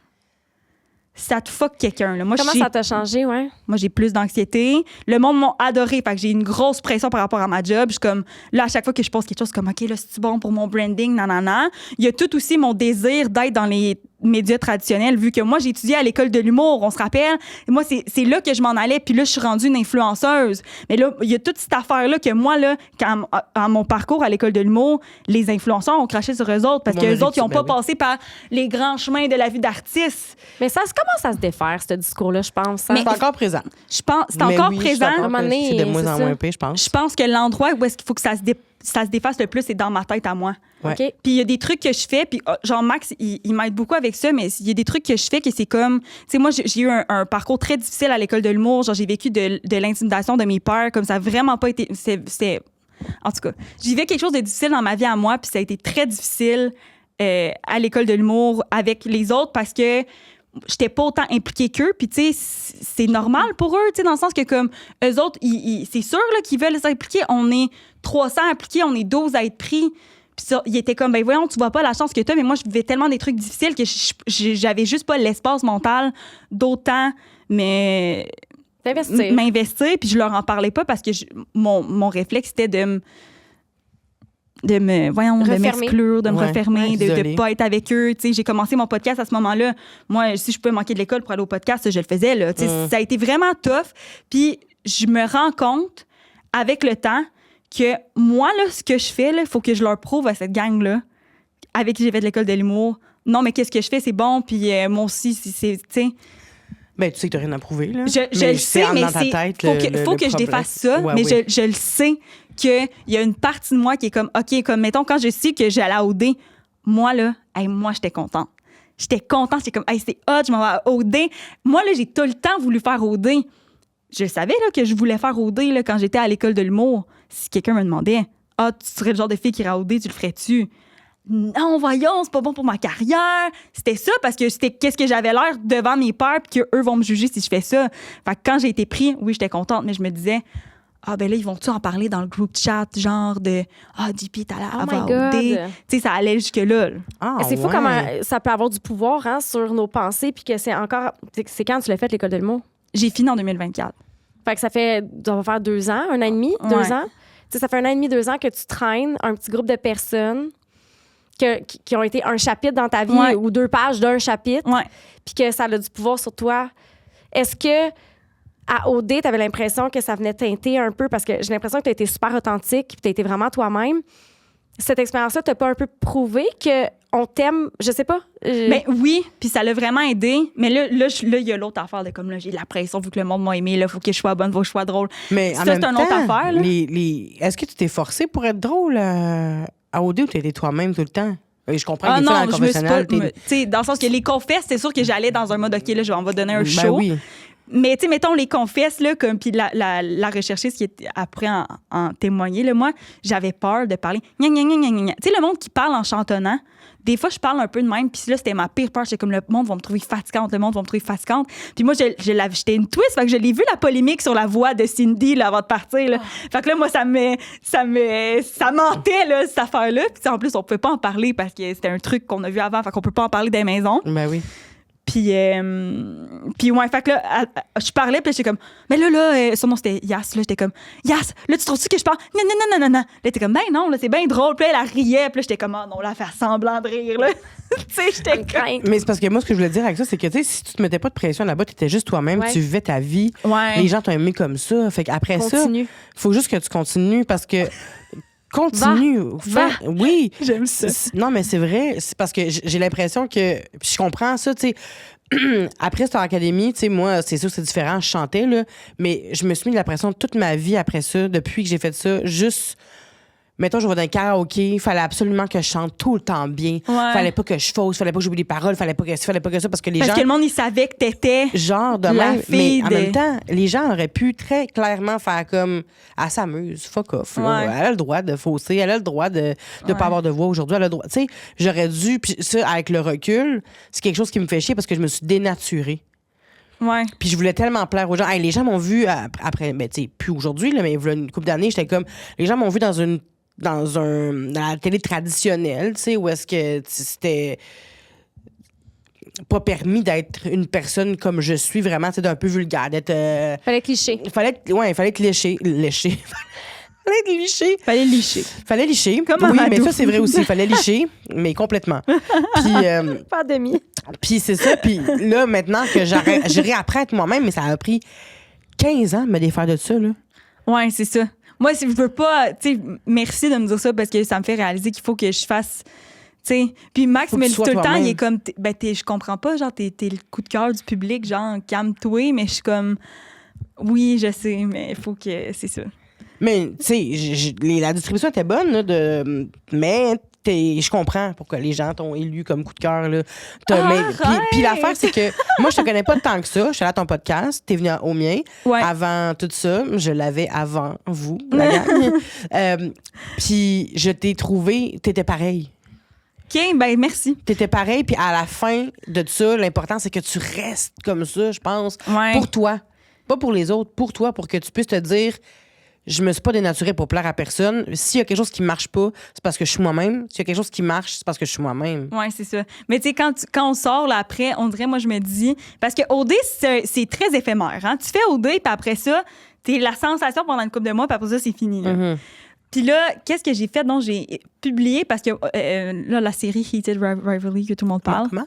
Ça te fuck quelqu'un, là. Moi, Comment j'ai- ça t'a changé, ouais? moi, j'ai plus d'anxiété. Le monde m'a adoré. Fait que j'ai une grosse pression par rapport à ma job. Je suis comme, là, à chaque fois que je pose quelque chose, comme, OK, là, c'est bon pour mon branding, nanana. Il y a tout aussi mon désir d'être dans les médias traditionnels, vu que moi, j'ai étudié à l'école de l'humour, on se rappelle. Et moi, c'est là que je m'en allais, puis là, je suis rendue une influenceuse. Mais là, il y a toute cette affaire-là que moi, là, quand, à mon parcours à l'école de l'humour, les influenceurs ont craché sur eux autres parce que eux autres, ils n'ont pas passé par les grands chemins de la vie d'artiste. Mais ça commence à se défaire, ce discours-là, je pense. Hein? C'est encore présent. Je pense, c'est Mais encore oui, présent. Je suis d'accord que c'est de moins en c'est moins ça. pire, je pense. Je pense que l'endroit où est-ce qu'il faut que ça se défasse le plus, c'est dans ma tête à moi. Ouais. OK. Puis il y a des trucs que je fais, puis genre Max, il m'aide beaucoup avec ça, mais il y a des trucs que je fais que c'est comme... Tu sais, moi, j'ai eu un parcours très difficile à l'école de l'humour. Genre, j'ai vécu de l'intimidation de mes pères, comme ça a vraiment pas été... C'est en tout cas, j'ai vécu quelque chose de difficile dans ma vie à moi, puis ça a été très difficile à l'école de l'humour avec les autres parce que j'étais pas autant impliquée qu'eux, puis tu sais, c'est normal pour eux, tu sais, dans le sens que comme eux autres, c'est sûr là, qu'ils veulent s'impliquer. On est 300 impliqués, on est 12 à être pris. Puis ça, il était comme, ben voyons, tu vois pas la chance que t'as, mais moi, je vivais tellement des trucs difficiles que j'avais juste pas l'espace mental d'autant m'investir, puis je leur en parlais pas parce que mon réflexe, c'était de m'exclure, de me refermer, de pas être avec eux. Tu sais, j'ai commencé mon podcast à ce moment-là. Moi, si je pouvais manquer de l'école pour aller au podcast, je le faisais. Là. Tu sais, ça a été vraiment tough. Puis je me rends compte, avec le temps, que moi, là, ce que je fais, il faut que je leur prouve à cette gang-là, avec qui j'ai fait de l'école de l'humour, non, mais qu'est-ce que je fais, c'est bon, puis moi aussi, c'est tu sais... Ben, tu sais que t'as rien à prouver, là. Je le sais, mais faut que je défasse ça, ouais, mais oui. je le sais qu'il y a une partie de moi qui est comme, OK, comme, mettons, quand je sais que j'allais à OD, moi, là, moi, j'étais contente. J'étais c'est comme, hey, c'est hot, je m'en vais à OD. Moi, là, j'ai tout le temps voulu faire OD. Je savais, là, que je voulais faire OD, là, quand j'étais à l'école de l'humour. Si quelqu'un me demandait, tu serais le genre de fille qui irait à OD, tu le ferais-tu? Non, voyons, c'est pas bon pour ma carrière. C'était ça parce que c'était qu'est-ce que j'avais l'air devant mes pères puis qu'eux vont me juger si je fais ça. Fait que quand j'ai été pris, oui, j'étais contente, mais je me disais, ben là, ils vont-tu en parler dans le groupe chat, genre de, JP, t'as l'air à OD. Tu sais, ça allait jusque-là. C'est fou comment ça peut avoir du pouvoir hein, sur nos pensées puis que c'est encore... C'est quand tu l'as fait, l'école de l'humour? J'ai fini en 2024. Fait que ça va faire 2 ans, 1 an et demi, 2 ans. Tu sais, ça fait 1 an et demi, 2 ans que tu traînes un petit groupe de personnes qui ont été un chapitre dans ta vie ou 2 pages d'un chapitre, puis que ça a du pouvoir sur toi. Est-ce que à OD, tu avais l'impression que ça venait teinter un peu, parce que j'ai l'impression que tu as été super authentique, puis tu as été vraiment toi-même. Cette expérience-là t'a pas un peu prouvé qu'on t'aime, je sais pas? Ben oui, puis ça l'a vraiment aidé. Mais là, il y a l'autre affaire de comme là, j'ai de la pression vu que le monde m'a aimé, là, faut que je sois bonne, faut que je sois drôle. Mais ça, en même c'est une temps, autre affaire. Là. Est-ce que tu t'es forcée pour être drôle à OD ou tu étais toi-même tout le temps? Je comprends que des fois, dans le confessionnal, tu sais, dans le sens que les confesses, c'est sûr que j'allais dans un mode, OK, là, on va donner un show. Oui. Mais, tu sais, mettons, les confesses, là, comme, puis la recherchiste qui est après en témoigner, là, moi, j'avais peur de parler. Tu sais, le monde qui parle en chantonnant, des fois, je parle un peu de même, puis là, c'était ma pire peur. J'étais comme, le monde va me trouver fatigante, Puis moi, j'étais une twist, fait que je l'ai vu, la polémique sur la voix de Cindy, là, avant de partir, là. Fait que là, moi, ça mentait, là, cette affaire-là. Puis en plus, on pouvait pas en parler parce que c'était un truc qu'on a vu avant, fait qu'on peut pas en parler des maisons. Ben oui. Puis ouais, fait que là, je parlais, puis j'étais comme, mais là, son nom c'était Yass, là, j'étais comme, Yass, là, tu trouves-tu que je parle? Non. Là, t'es comme, ben non, là, c'est bien drôle. Puis là, elle riait, puis là, j'étais comme, non, là, faire semblant de rire, là. Tu sais, j'étais comme. Mais c'est parce que moi, ce que je voulais dire avec ça, c'est que, tu sais, si tu te mettais pas de pression là-bas, tu étais juste toi-même, tu vivais ta vie. Ouais. Les gens t'ont aimé comme ça. Fait qu'après ça, il faut juste que tu continues parce que. Continue. Va. Oui. J'aime ça. Non, mais c'est vrai. C'est parce que j'ai l'impression que. Puis je comprends ça, tu sais. Après Star Academy, tu sais, moi, c'est sûr que c'est différent. Je chantais, là. Mais je me suis mis de la pression toute ma vie après ça, depuis que j'ai fait ça. Juste. Mettons, je vais dans un karaoké, il fallait absolument que je chante tout le temps bien. Ouais. Fallait pas que je fausse, fallait pas que j'oublie les paroles, fallait pas que ça, parce que les gens... Parce que le monde, il savait que t'étais genre de la même, fille mais en même temps, les gens auraient pu très clairement faire comme... Elle s'amuse, fuck off. Là. Elle a le droit de fausser, elle a le droit de pas avoir de voix aujourd'hui, elle a le droit... Tu sais, j'aurais dû... Puis ça, avec le recul, c'est quelque chose qui me fait chier parce que je me suis dénaturée. Ouais. Puis je voulais tellement plaire aux gens. Hey, les gens m'ont vu après... Ben, tu sais, plus aujourd'hui, là, mais il y a une couple d'années, j'étais comme... Les gens m'ont vu dans la télé traditionnelle, tu sais, où est-ce que c'était pas permis d'être une personne comme je suis, vraiment, tu sais, d'un peu vulgaire, d'être... Fallait cliché. Fallait être léché. fallait être liché. Fallait licher. Comme oui, mais ça, c'est vrai aussi. Fallait licher, mais complètement. Puis, Pas demi. puis c'est ça. Puis là, maintenant que je réapprends à être moi-même, mais ça a pris 15 ans de me défaire de ça, là. Ouais, c'est ça. Moi, si je veux pas, tu sais, merci de me dire ça parce que ça me fait réaliser qu'il faut que je fasse. T'sais. Puis Max me dit tout le temps, il est comme, je comprends pas, genre, t'es le coup de cœur du public, genre, calme-toi, mais je suis comme, oui, je sais, mais il faut que, c'est ça. Mais, tu sais, la distribution était bonne, là, mais je comprends pourquoi les gens t'ont élu comme coup de cœur, là. Puis l'affaire, c'est que moi, je te connais pas tant que ça. Je suis allée à ton podcast, t'es venue au mien. Ouais. Avant tout ça, je l'avais avant vous, la gang. Puis je t'ai trouvé, t'étais pareil. OK, ben merci. T'étais pareil, puis à la fin de ça, l'important, c'est que tu restes comme ça, je pense, Ouais. pour toi. Pas pour les autres, pour toi, pour que tu puisses te dire, je me suis pas dénaturée pour plaire à personne. S'il y a quelque chose qui marche pas, c'est parce que je suis moi-même. S'il y a quelque chose qui marche, c'est parce que je suis moi-même. Ouais, c'est ça. Mais tu sais, quand on sort là après, on dirait, moi, je me dis, parce que OD, c'est très éphémère. Hein? Tu fais OD, puis après ça, t'es la sensation pendant une couple de mois, puis après ça, c'est fini. Là. Mm-hmm. Puis là, qu'est-ce que j'ai fait? Donc, j'ai publié, parce que là, la série Heated Rivalry que tout le monde parle. Comment?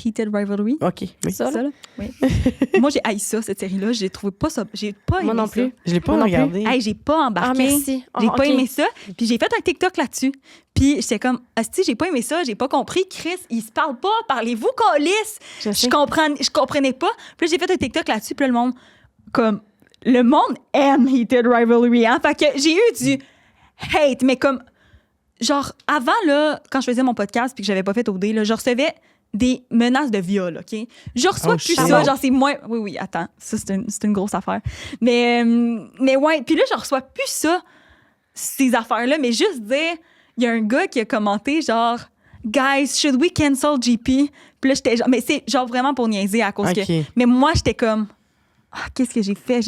Heated Rivalry. OK. Oui. Ça, Ça, là? Oui. Moi, j'ai haï ça, cette série-là. J'ai trouvé pas ça. J'ai pas aimé Moi non ça. plus. Je l'ai pas Moi non plus. regardé. Hey, j'ai pas embarqué. Ah, merci. J'ai Ah, pas ok. aimé ça. Puis j'ai fait un TikTok là-dessus. Puis j'étais comme, asti, j'ai pas aimé ça, j'ai pas compris. Chris, ils se parlent pas, parlez-vous, câlisse. Je sais. Je comprenais pas. Puis là, j'ai fait un TikTok là-dessus, puis là, le monde aime Heated Rivalry, hein. Fait que j'ai eu du hate, mais comme, genre, avant, là, quand je faisais mon podcast puis que j'avais pas fait OD, là, je recevais des menaces de viol, OK? Je reçois Oh, plus shit. ça, genre, c'est moins... Oui, attends, ça, c'est une grosse affaire. Mais ouais, puis là, je reçois plus ça, ces affaires-là, mais juste dire, il y a un gars qui a commenté, genre, « Guys, should we cancel GP? » Puis là, j'étais genre... Mais c'est genre vraiment pour niaiser à cause OK. que... Mais moi, j'étais comme, « Ah, qu'est-ce que j'ai fait?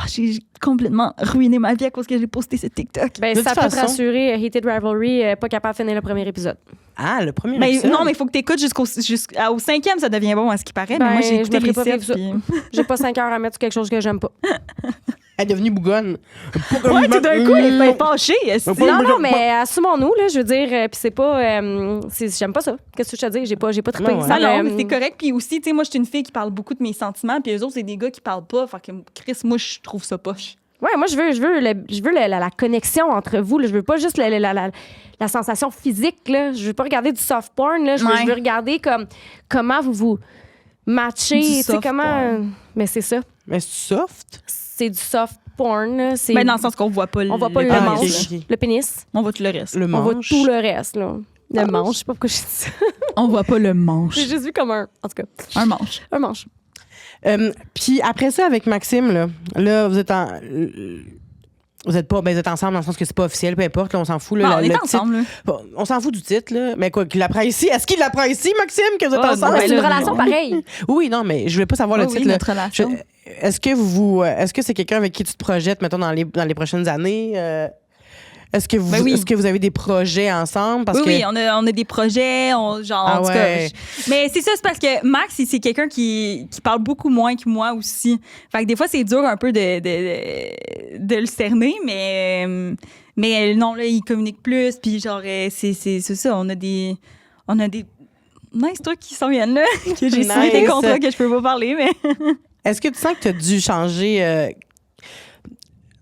J'ai complètement ruiné ma vie à cause que j'ai posté ce TikTok. » Ben, De ça toute peut te façon- rassurer, Heated Rivalry, pas capable de finir le premier épisode. Ah, le premier Mais épisode. non, mais il faut que tu écoutes jusqu'au 5e, ça devient bon à ce qui paraît. Ben, mais moi, j'ai je écouté me les ferai pas 7. vivre ça. Puis... J'ai pas 5 heures à mettre sur quelque chose que j'aime pas. Elle est devenue bougonne. Ouais, tout d'un coup, il est fâché. esti. Non, mais assumons-nous, là, je veux dire, puis c'est pas... j'aime pas ça. Qu'est-ce que je te dis? J'ai pas trippé. Ouais, ouais. Ça, Non, mais c'est correct. Puis aussi, tu sais, moi, je suis une fille qui parle beaucoup de mes sentiments, puis eux autres, c'est des gars qui parlent pas. Fait que, Chris, moi, je trouve ça poche. Ouais, moi, je veux la connexion entre vous. Là. Je veux pas juste la sensation physique. Là. Je veux pas regarder du soft porn. Là. Je Ouais. veux regarder comment vous matchez. Du Tu sais, soft comment... porn. Mais c'est ça. Mais c'est soft? C'est du soft porn. Là. C'est... Ben, dans le sens qu'on voit pas on voit pas le Ah, manche, ok, ok. le pénis. On voit tout le reste. Le On voit manche. tout le reste. Là. Le manche, je sais pas pourquoi j'ai dit ça. On voit pas le manche. J'ai juste vu comme un... En tout cas, Un manche. un manche. Puis après ça, avec Maxime, là vous êtes vous êtes ensemble dans le sens que c'est pas officiel, peu importe, là, on s'en fout. Là, Bon, on est titre- ensemble, là. Bon, on s'en fout du titre, là. Mais quoi, qu'il l'apprend ici. Est-ce qu'il l'apprend ici, Maxime, que vous êtes Ah, ensemble? non, C'est une là, relation non. pareille. Oui, non, mais je voulais pas savoir le Oui, titre. là. notre relation. Est-ce que c'est quelqu'un avec qui tu te projettes, mettons, dans les prochaines années? Est-ce que Ben oui. est-ce que vous avez des projets ensemble? Parce Oui, que... on a des projets, genre, Ah en tout ouais. cas. Mais c'est ça, c'est parce que Max, c'est quelqu'un qui parle beaucoup moins que moi aussi. Fait que des fois, c'est dur un peu de le cerner, mais non, là, il communique plus, puis genre, c'est ça, on a des nice trucs qui s'en viennent là, que j'ai signé des Nice. contrats que je peux pas parler, mais... Est-ce que tu sens que tu as dû changer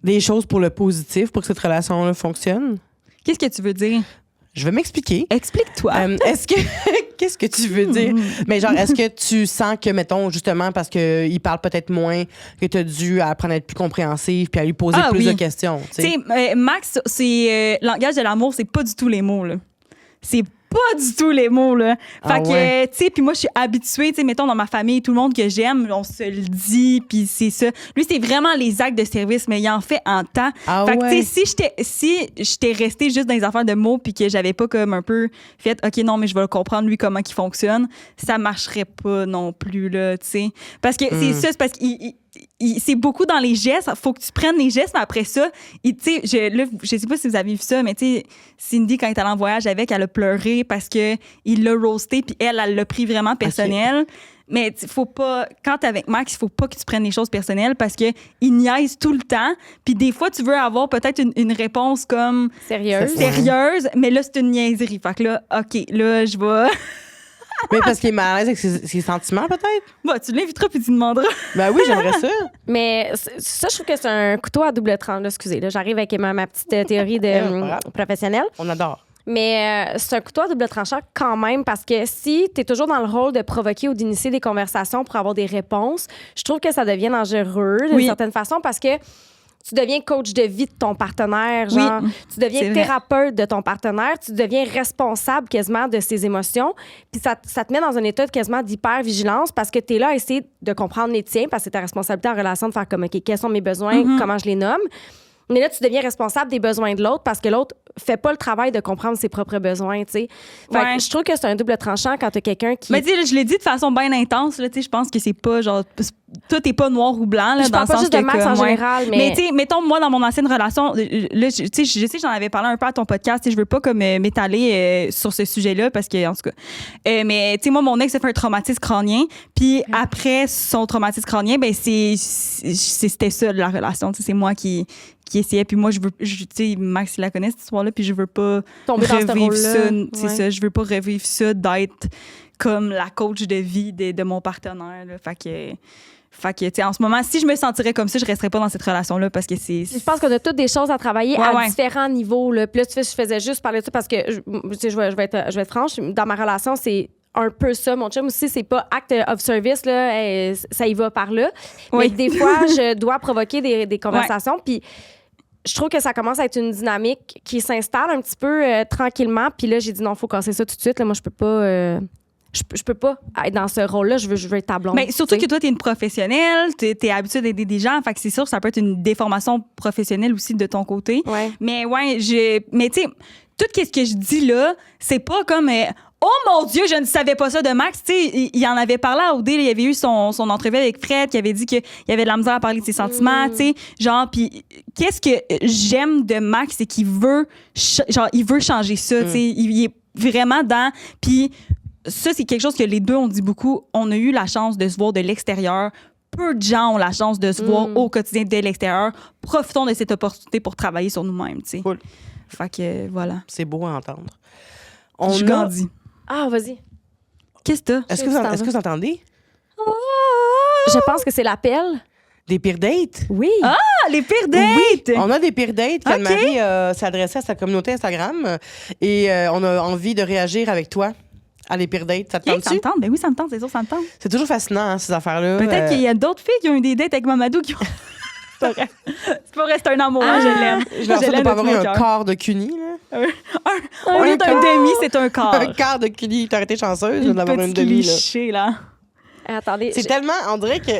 des choses pour le positif pour que cette relation-là fonctionne? Qu'est-ce que tu veux dire? Je vais m'expliquer. Explique-toi. Est-ce que qu'est-ce que tu veux dire? Mais genre, est-ce que tu sens que, mettons, justement, parce qu'il parle peut-être moins, que tu as dû apprendre à être plus compréhensif puis à lui poser Ah, plus oui. de questions? Tu Tu sais? sais, Max, c'est langage de l'amour, c'est pas du tout les mots, là. C'est pas du tout les mots, là. Fait Ah que, ouais. tu sais, puis moi, je suis habituée, tu sais, mettons, dans ma famille, tout le monde que j'aime, on se le dit, puis c'est ça. Lui, c'est vraiment les actes de service, mais il en fait en temps. Ah Fait que, ouais. tu sais, si j'étais restée juste dans les affaires de mots, puis que j'avais pas comme un peu fait, OK, non, mais je vais le comprendre, lui, comment il fonctionne, ça marcherait pas non plus, là, tu sais. Parce que c'est ça, c'est parce qu'il c'est beaucoup dans les gestes. Faut que tu prennes les gestes, mais après ça, tu sais, je sais pas si vous avez vu ça, mais tu sais, Cindy, quand elle est allée en voyage avec, elle a pleuré parce que il l'a roasté, puis elle l'a pris vraiment personnel. Mais faut pas, quand t'es avec Max, il faut pas que tu prennes les choses personnelles parce que il niaise tout le temps. Puis des fois, tu veux avoir peut-être une réponse comme sérieuse, mais là, c'est une niaiserie. Fait que là, OK, là, je vais... Mais parce qu'il est mal à l'aise avec ses sentiments, peut-être? Bah, tu l'inviteras puis tu demanderas. Ben oui, j'aimerais ça. Mais ça, je trouve que c'est un couteau à double tranchant. Là, excusez, là, j'arrive avec ma petite théorie de professionnelle. On adore. Mais c'est un couteau à double tranchant quand même parce que si tu es toujours dans le rôle de provoquer ou d'initier des conversations pour avoir des réponses, je trouve que ça devient dangereux d'une certaine façon parce que tu deviens coach de vie de ton partenaire, genre, tu deviens thérapeute de ton partenaire, tu deviens responsable quasiment de ses émotions, puis ça te met dans un état quasiment d'hyper-vigilance parce que tu es là à essayer de comprendre les tiens parce que c'est ta responsabilité en relation de faire comme, OK, quels sont mes besoins, comment je les nomme. Mais là, tu deviens responsable des besoins de l'autre parce que l'autre fait pas le travail de comprendre ses propres besoins, tu sais. Fait que je trouve que c'est un double tranchant quand t'as quelqu'un qui... Mais tu sais, je l'ai dit de façon bien intense, là, tu sais, je pense que c'est pas genre... Tout est pas noir ou blanc, là, je dans parle le pas sens juste que... de Max en général, mais... Mais tu sais, mettons, moi, dans mon ancienne relation, là, tu sais, je sais que j'en avais parlé un peu à ton podcast, tu sais, je veux pas comme m'étaler sur ce sujet-là parce que, en tout cas... mais tu sais, moi, mon ex a fait un traumatisme crânien, puis après son traumatisme crânien, ben c'était ça, la relation, tu sais, c'est moi qui essayait, puis moi, tu sais, Max, il la connaît, cette histoire-là, puis je veux pas tomber dans ce revivre ça, rôle-là. ça, je veux pas revivre ça d'être comme la coach de vie de mon partenaire, là. Fait que tu sais, en ce moment, si je me sentirais comme ça, je resterais pas dans cette relation-là parce que c'est... Je pense qu'on a toutes des choses à travailler à différents niveaux, là. Puis là, tu sais, je faisais juste parler de ça parce que, tu sais, je vais être franche, dans ma relation, c'est un peu ça. Mon chum aussi, c'est pas act of service, là, ça y va par là. Mais des fois, je dois provoquer des conversations, puis je trouve que ça commence à être une dynamique qui s'installe un petit peu tranquillement. Puis là, j'ai dit non, il faut casser ça tout de suite. Là, moi, je peux pas... Je peux pas être dans ce rôle-là. Je veux être ta blonde. Mais surtout que toi, t'es une professionnelle, t'es habituée d'aider des gens. Fait que c'est sûr que ça peut être une déformation professionnelle aussi de ton côté. Ouais. Mais mais tu sais, tout ce que je dis là, c'est pas comme... oh mon Dieu, je ne savais pas ça de Max. Tu sais, il en avait parlé à OD. Il y avait eu son entrevue avec Fred qui avait dit qu'il y avait de la misère à parler de ses sentiments. Tu sais, genre, puis qu'est-ce que j'aime de Max, c'est qu'il veut, il veut changer ça. Tu sais, il est vraiment dans... Puis ça, c'est quelque chose que les deux ont dit beaucoup. On a eu la chance de se voir de l'extérieur. Peu de gens ont la chance de se voir au quotidien de l'extérieur. Profitons de cette opportunité pour travailler sur nous-mêmes, tu sais. Cool. Fait que, voilà. C'est beau à entendre. Je grandis. Ah, vas-y. Qu'est-ce que t'as? Est-ce que vous entendez? Je pense que c'est l'appel. Des pires dates? Oui. Ah, les pires dates! Oui, on a des pires dates. Anne-Marie s'est adressée à sa communauté Instagram et on a envie de réagir avec toi à les pires dates. Ça te tente-tu? Ça me tente. Ben oui, ça me tente. C'est sûr, ça me tente. C'est toujours fascinant, hein, ces affaires-là. Peut-être qu'il y a d'autres filles qui ont eu des dates avec Mamadou qui ont... C'est pas vrai, c'est un amour, hein, je l'aime. Je leur souhaite de pas avoir un quart de cuny, là. Au lieu d'un demi, c'est un quart. Un quart de cuny. T'aurais été chanceuse d'avoir une demi, là. Cliché, là. Attendez. C'est tellement... On dirait que...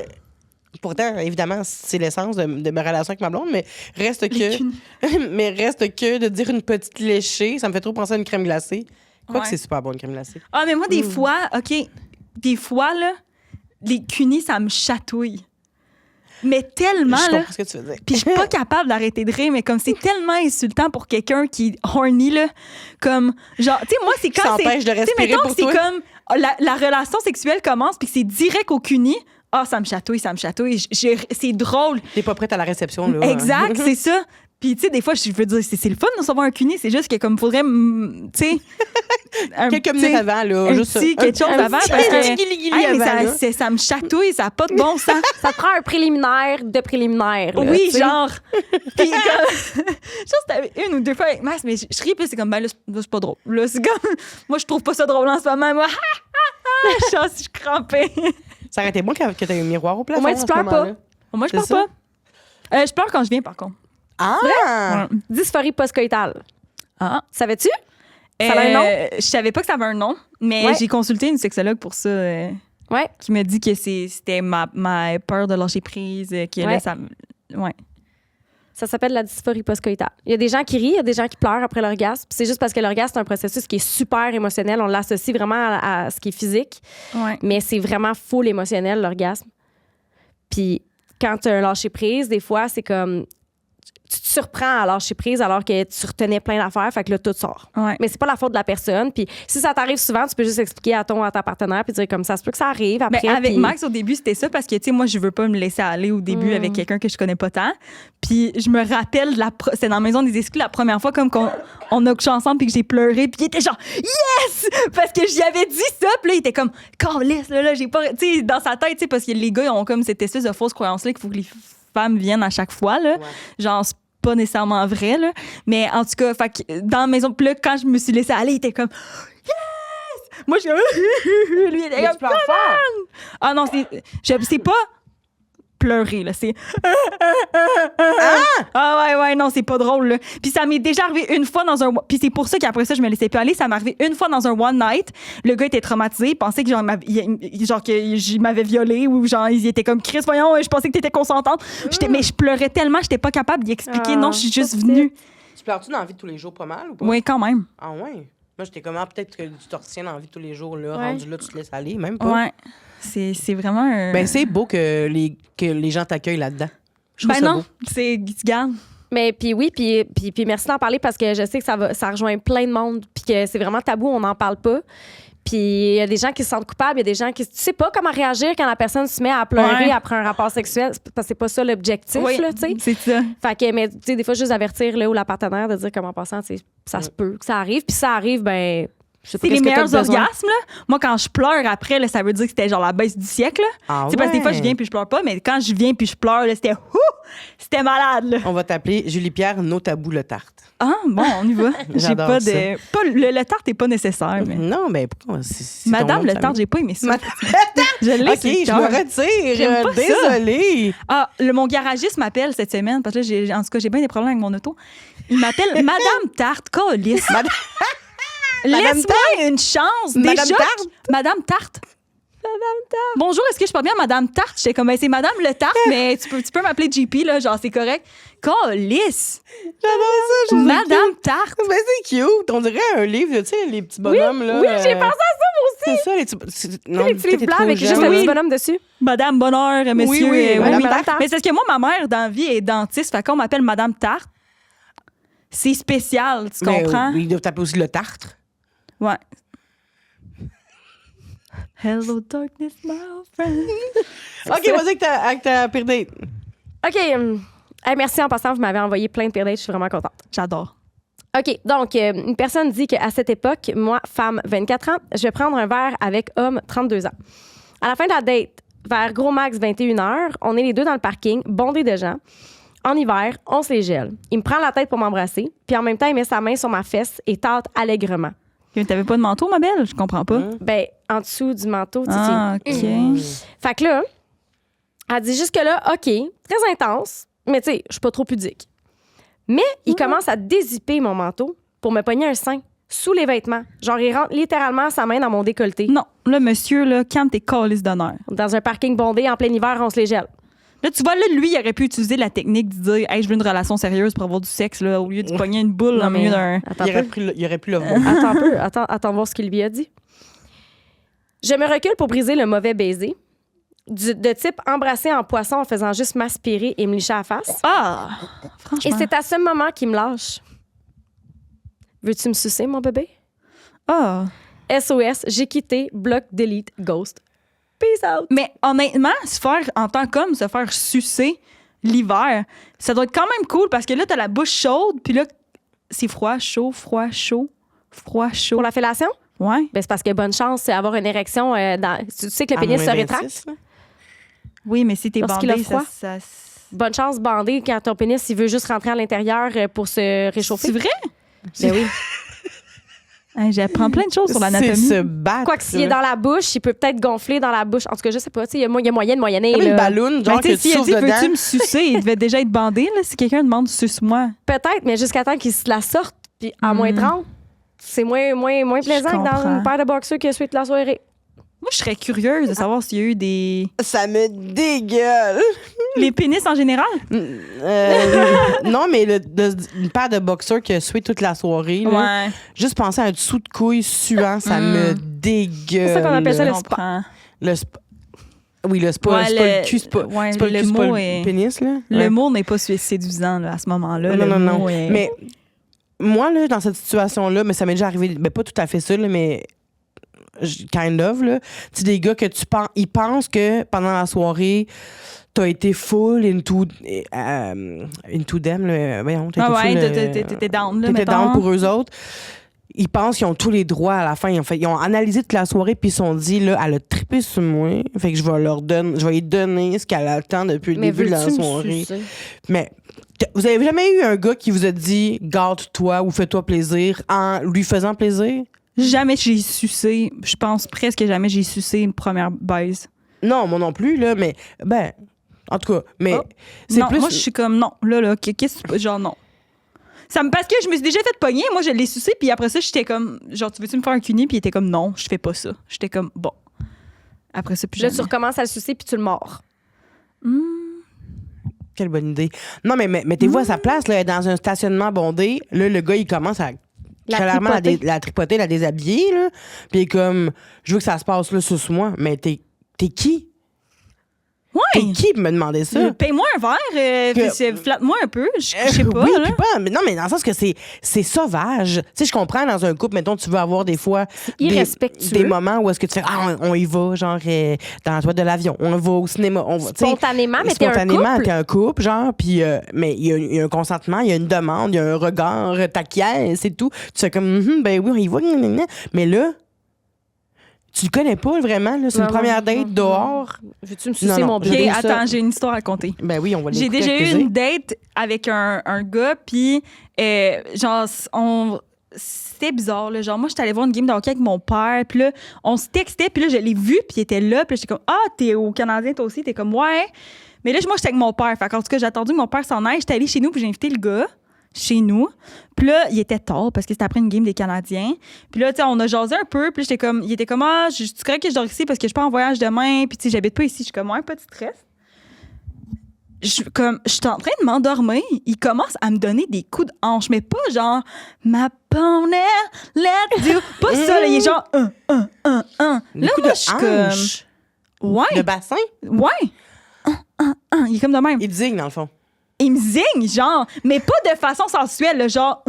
Pourtant, évidemment, c'est l'essence de ma relation avec ma blonde, mais reste que de dire une petite léchée, ça me fait trop penser à une crème glacée. Quoique c'est super bon, une crème glacée. Ah, mais moi, des fois, là, les cunis, ça me chatouille. Mais tellement, je là. comprends ce que tu veux dire. Puis je suis pas capable d'arrêter de rire, mais comme c'est tellement insultant pour quelqu'un qui est horny, là. Comme, genre, tu sais, moi, c'est quand c'est... s'empêche de respirer mettons pour que toi. c'est comme... La relation sexuelle commence, puis que c'est direct au cuni. Ah, ça me chatouille. C'est drôle. T'es pas prête à la réception, là. Exact, c'est ça. Puis, tu sais, des fois, je veux dire, c'est le fun de recevoir un cuny, c'est juste que, comme, faudrait, tu sais. Quelques minutes avant, là. Juste quelque chose avant. Parce que ça me chatouille, ça n'a pas de bon sens. Ça te prend un préliminaire de préliminaire. Là, oui, t'sais. genre. Puis, comme. Je pense que c'était une ou deux fois avec Max, mais je ris, puis c'est comme, ben là, c'est pas drôle. Là, c'est comme. Moi, je trouve pas ça drôle en ce moment. Moi, je suis crampée. Ça aurait été bon que t'aies un miroir au plafond. Au moins, tu pleures pas. Moi, je pleure pas. Je pleure quand je viens, par contre. Ah! Ouais. Dysphorie postcoïtale. Ah. Savais-tu? Ça a un nom? Je savais pas que ça avait un nom, mais j'ai consulté une sexologue pour ça. Ouais. Qui m'a dit que c'était ma peur de lâcher prise. Que là, ça. Ouais. Ça s'appelle la dysphorie postcoïtale. Il y a des gens qui rient, il y a des gens qui pleurent après l'orgasme. Puis c'est juste parce que l'orgasme, c'est un processus qui est super émotionnel. On l'associe vraiment à ce qui est physique. Ouais. Mais c'est vraiment full émotionnel, l'orgasme. Puis quand tu as un lâcher prise, des fois, c'est comme... tu te surprends à lâcher prise alors que tu retenais plein d'affaires, fait que là, tout sort. Ouais. Mais c'est pas la faute de la personne. Puis si ça t'arrive souvent, tu peux juste expliquer à ta partenaire puis dire comme ça se peut que ça arrive après. Ben, avec puis- Max, au début, c'était ça parce que, tu sais, moi, je veux pas me laisser aller au début avec quelqu'un que je connais pas tant. Puis je me rappelle, c'est dans la maison des exclus la première fois, comme qu'on on a couché ensemble puis que j'ai pleuré. Puis il était genre, yes! Parce que j'y avais dit ça. Puis là, il était comme, calisse, là, j'ai pas. Tu sais, dans sa tête, tu sais, parce que les gars, ils ont comme cette espèce de fausse croyance-là qu'il faut que les femmes viennent à chaque fois, là. Genre, c'est pas nécessairement vrai, là. Mais en tout cas, fait que dans la maison, puis là, quand je me suis laissée aller, il était comme, yes! Moi, je suis lui, il était Mais comme, tu pleures fort. ah non, c'est pas pleurer, là. C'est. Ah ouais, non, c'est pas drôle, là. Puis ça m'est déjà arrivé une fois dans un. Puis c'est pour ça qu'après ça, je me laissais plus aller. Ça m'est arrivé une fois dans un one night. Le gars était traumatisé. Il pensait que genre que je m'avais violée ou genre, il était comme Chris, voyons, je pensais que t'étais consentante. Mais je pleurais tellement, j'étais pas capable d'y expliquer. Ah, non, je suis juste pauvre venue. Tu pleures-tu dans la vie de tous les jours pas mal ou pas? Oui, quand même. Ah ouais? Moi, j'étais comment? Peut-être que tu te retiens dans la vie de tous les jours, là. Ouais. Rendu là, tu te laisses aller, même pas. Ouais. C'est vraiment un. Ben, c'est beau que les gens t'accueillent là-dedans. Je trouve Ben ça non, beau. c'est. Tu gardes. Mais puis oui, puis merci d'en parler parce que je sais que ça rejoint plein de monde puis que c'est vraiment tabou, on n'en parle pas. Puis il y a des gens qui se sentent coupables, il y a des gens qui tu sais pas comment réagir quand la personne se met à pleurer Ouais. après un rapport sexuel parce que c'est pas ça l'objectif là, tu sais. c'est ça. Fait que mais tu sais des fois juste avertir là ou la partenaire de dire comment en passant, tu sais, ça se peut que ça arrive, puis ça arrive ben je sais pas C'est les qu'est-ce que t'as meilleurs besoin. orgasmes, là. Moi, quand je pleure après, là, ça veut dire que c'était genre la baisse du siècle, là. Ah C'est parce que des fois, ouais. je viens puis je pleure pas, mais quand je viens puis je pleure, là, c'était malade, là. On va t'appeler Julie-Pierre No Tabou le Tarte. Ah, bon, on y va. J'ai J'adore pas ça. de. Pas, le tarte est pas nécessaire, mais. Non, mais pourquoi? C'est Madame ton nom le de tarte, j'ai pas aimé ça. Madame Je l'ai OK, sur le je cœur. me retire. J'aime pas ça. Désolée. Ah, mon garagiste m'appelle cette semaine, parce que là, en tout cas, j'ai bien des problèmes avec mon auto. Il m'appelle Madame Tarte, câlisse. Madame- Laisse-moi une chance. Madame Déjà, Tarte? Madame Tarte. Madame Tarte. Bonjour, est-ce que je parle bien à Madame Tarte? J'étais comme, ben, c'est Madame Le Tarte, mais tu peux m'appeler JP, là, genre, c'est correct. Câlisse. J'adore ça. je trouve ça Madame cute. Tarte. Ben, c'est cute. On dirait un livre, tu sais, les petits bonhommes, là. Oui, j'ai pensé à ça moi aussi. C'est ça, les petits... Non, Les petits t'es livres blancs trop avec juste jeune. un Oui. petit bonhomme dessus. Madame Bonheur, monsieur. oui, Madame Tarte. Mais c'est parce que moi, ma mère, dans la vie, est dentiste. Fait qu'on m'appelle Madame Tarte. C'est spécial, tu Mais, comprends? Il doit taper aussi le Tartre. Ouais. Hello, darkness, my friend. OK, vas-y avec ta pire date. OK. Hey, merci en passant, vous m'avez envoyé plein de pire dates, je suis vraiment contente. J'adore. OK, donc, une personne dit qu'à cette époque, moi, femme 24 ans, je vais prendre un verre avec homme 32 ans. À la fin de la date, vers gros max 21h, on est les deux dans le parking, bondés de gens. En hiver, on se les gèle. Il me prend la tête pour m'embrasser, puis en même temps, il met sa main sur ma fesse et tâte allègrement. T'avais pas de manteau, ma belle? Je comprends pas. Ben, en dessous du manteau, tu sais. Ah, OK. Fait que là, elle dit jusque-là, OK, très intense, mais tu sais, je suis pas trop pudique. Mais il commence à dézipper mon manteau pour me pogner un sein sous les vêtements. Genre, il rentre littéralement sa main dans mon décolleté. Non, là, monsieur, là, calme tes calices d'honneur. Dans un parking bondé, en plein hiver, on se les gèle. Là, tu vois, là, lui, il aurait pu utiliser la technique de dire, hey, je veux une relation sérieuse pour avoir du sexe, là, au lieu de pogner une boule Non, au milieu d'un. Attends Il un aurait, peu. il aurait pu le voir. Attends un peu. Attends voir ce qu'il lui a dit. Je me recule pour briser le mauvais baiser. De type embrasser en poisson en faisant juste m'aspirer et me licher à la face. Ah! Et Franchement. c'est à ce moment qu'il me lâche. Veux-tu me sucer, mon bébé? Ah! SOS, j'ai quitté, bloc, delete, ghost. Peace out. Mais honnêtement, en tant qu'homme, se faire sucer l'hiver, ça doit être quand même cool parce que là, t'as la bouche chaude, puis là, c'est froid, chaud, froid, chaud, froid, chaud. Pour la fellation? Ouais. Ben, c'est parce que bonne chance, c'est avoir une érection. Tu sais que le À pénis moins se 26, rétracte? là. Oui, mais si t'es Lorsqu'il a bandé, froid. ça... Bonne chance bandé quand ton pénis, il veut juste rentrer à l'intérieur pour se réchauffer. C'est vrai? Ben oui. Hein, j'apprends plein de choses sur C'est l'anatomie. se battre. Quoi que s'il est dans la bouche, il peut peut-être gonfler dans la bouche. En tout cas, je sais pas. Il y a moyen de moyenner. Comme une là. balloune, Ben, genre tu que sais, tu s'il a souffles dit, dedans. veux-tu me sucer? Il devait déjà être bandé, là. Si quelqu'un demande, suce-moi. Peut-être, mais jusqu'à temps qu'il se la sorte, puis à moins 30, c'est moins plaisant que dans comprends. une paire de boxeurs qui a suite la soirée. Moi, je serais curieuse de savoir s'il y a eu des... Ça me dégueule. Les pénis en général? Non, mais une paire de boxeurs qui a sué toute la soirée. Là, juste penser à un dessous de couille suant, ça me dégueule. C'est ça qu'on appelle ça Je le spa. comprends. Le spa. Oui, là, c'est pas le cul, c'est pas le cul, c'est pas le pénis, là. Le mot n'est pas séduisant, là, à ce moment-là. Non. Mais moi, là, dans cette situation-là, mais ça m'est déjà arrivé, ben, pas tout à fait ça, là, mais kind of, là. Tu sais, des gars que ils pensent que pendant la soirée, t'as été full into them, là. Voyons, t'étais down, là, t'étais down pour eux autres. Ils pensent qu'ils ont tous les droits à la fin. Ils ont analysé toute la soirée puis ils se sont dit, là, elle a trippé sur moi. Fait que je vais lui donner ce qu'elle attend depuis le début de la soirée. Mais vous avez jamais eu un gars qui vous a dit, garde-toi ou fais-toi plaisir en lui faisant plaisir? Jamais j'ai sucé. Je pense presque jamais j'ai sucé une première baise. Non, moi non plus, là, mais en tout cas, mais c'est non, plus... moi je suis comme non, là, qu'est-ce que genre non. Parce que je me suis déjà fait pogner, moi je l'ai sucé, puis après ça j'étais comme genre tu veux-tu me faire un cuni, puis il était comme non, je fais pas ça. J'étais comme bon. Après ça puis là tu recommences à le sucer puis tu le mords. Quelle bonne idée. Non, mais mettez-vous à sa place, là, dans un stationnement bondé, là le gars il commence à clairement la tripoter, la déshabiller, là. Puis il est comme, je veux que ça se passe là sous moi. Mais t'es qui? Ouais. T'es qui pour me demander ça? Paye-moi un verre, puis flatte-moi un peu. Je sais pas. Oui, là. puis pas. Mais non, mais dans le sens que c'est sauvage. Tu sais, je comprends dans un couple, mettons, tu veux avoir des fois des moments où est-ce que tu fais, on y va, genre, dans la toile de l'avion. On va au cinéma. On va, spontanément, mais t'es un couple, genre, puis, mais il y a un consentement, il y a une demande, il y a un regard taquin, c'est tout. Tu fais comme, ben oui, on y va. Mais là, tu le connais pas vraiment, là. C'est une première date dehors. Veux-tu me sucer mon bébé? OK, attends, j'ai une histoire à raconter. Ben oui, on va l'écouter. J'ai déjà eu une date avec un gars, puis genre, c'était bizarre, là. Genre, moi, j'étais allée voir une game de hockey avec mon père, puis là, on se textait, puis là, je l'ai vu, puis il était là, puis j'étais comme, t'es au Canadien, toi aussi? T'es comme, ouais. Mais là, moi, j'étais avec mon père. Fait en tout cas, j'ai attendu que mon père s'en aille. J'étais allée chez nous, puis j'ai invité le gars chez nous. Puis là, il était tard parce que c'était après une game des Canadiens. Puis là, tu sais, on a jasé un peu. Puis il était comme, tu crois que je dors ici parce que je pars en voyage demain. Puis tu sais, j'habite pas ici. Je suis comme, ouais, pas de stress. Je suis en train de m'endormir. Il commence à me donner des coups de hanche. Mais pas genre, ma pony, let's do. Pas ça, là. Il est genre, Là, moi, je suis comme, ouais. Le bassin? Ouais. Il est comme de même. Il digne, dans le fond. Il me zigne, genre, mais pas de façon sensuelle, là, genre,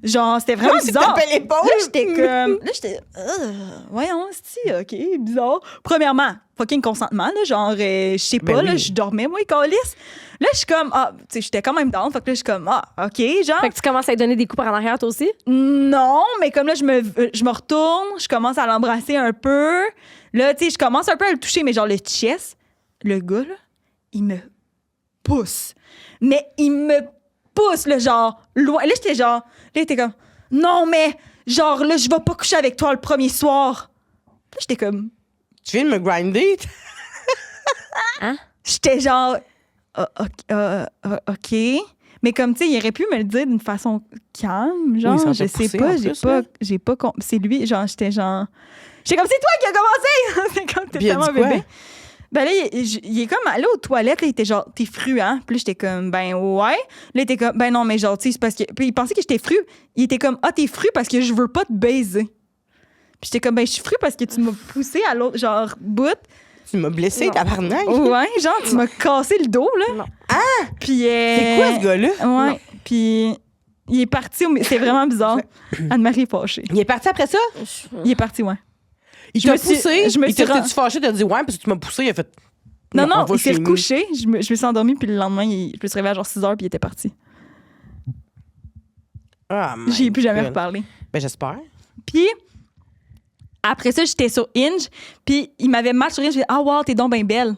genre, c'était vraiment bizarre. Là, j'étais voyons, c'est OK, bizarre. Premièrement, fucking consentement, là, genre, je sais pas, là, je dormais, moi, câlisse. Là, je suis comme, tu sais, j'étais quand même down, fait que là, je suis comme, OK, genre. Fait que tu commences à lui donner des coups par en arrière, toi aussi? Non, mais comme là, je me retourne, je commence à l'embrasser un peu. Là, tu sais, je commence un peu à le toucher, mais genre, le chest, le gars, là, il me pousse. Mais il me pousse, le genre, loin. Là, j'étais genre, là, il était comme, non, mais, genre, là, je vais pas coucher avec toi le premier soir. Là, j'étais comme, tu viens de me grinder? Hein? J'étais genre, OK. Mais comme, tu sais, il aurait pu me le dire d'une façon calme, genre, oui, je sais pas, j'ai pas, c'est lui, genre, j'étais comme, c'est toi qui as commencé! C'est comme, t'es tellement bébé. Ben là, il est comme allé aux toilettes, là, il était genre, t'es fru, hein? Puis là, j'étais comme, ben ouais. Là, il était comme, ben non, mais genre, tu sais, c'est parce que. Puis il pensait que j'étais fru. Il était comme, t'es fru parce que je veux pas te baiser. Puis j'étais comme, ben je suis fru parce que tu m'as poussé à l'autre, genre, bout. Tu m'as blessé, tabarnak. Ouais, genre, tu m'as cassé le dos, là. Non. Ah! Puis. C'est quoi ce gars-là? Ouais. Puis. Il est parti, c'est vraiment bizarre. Anne-Marie est fâchée. Il est parti après ça? Il est parti, ouais. Il t'a poussé? Il t'es-tu fâché de dire ouais parce que tu m'as poussé? Il a fait. Non, il s'est recouché. Je me suis endormie, puis le lendemain, je me suis réveillée à genre 6 heures, puis il était parti. J'y ai plus jamais reparlé. Ben, j'espère. Puis, après ça, j'étais sur Hinge, puis il m'avait match sur Hinge. J'ai dit, wow, t'es donc bien belle.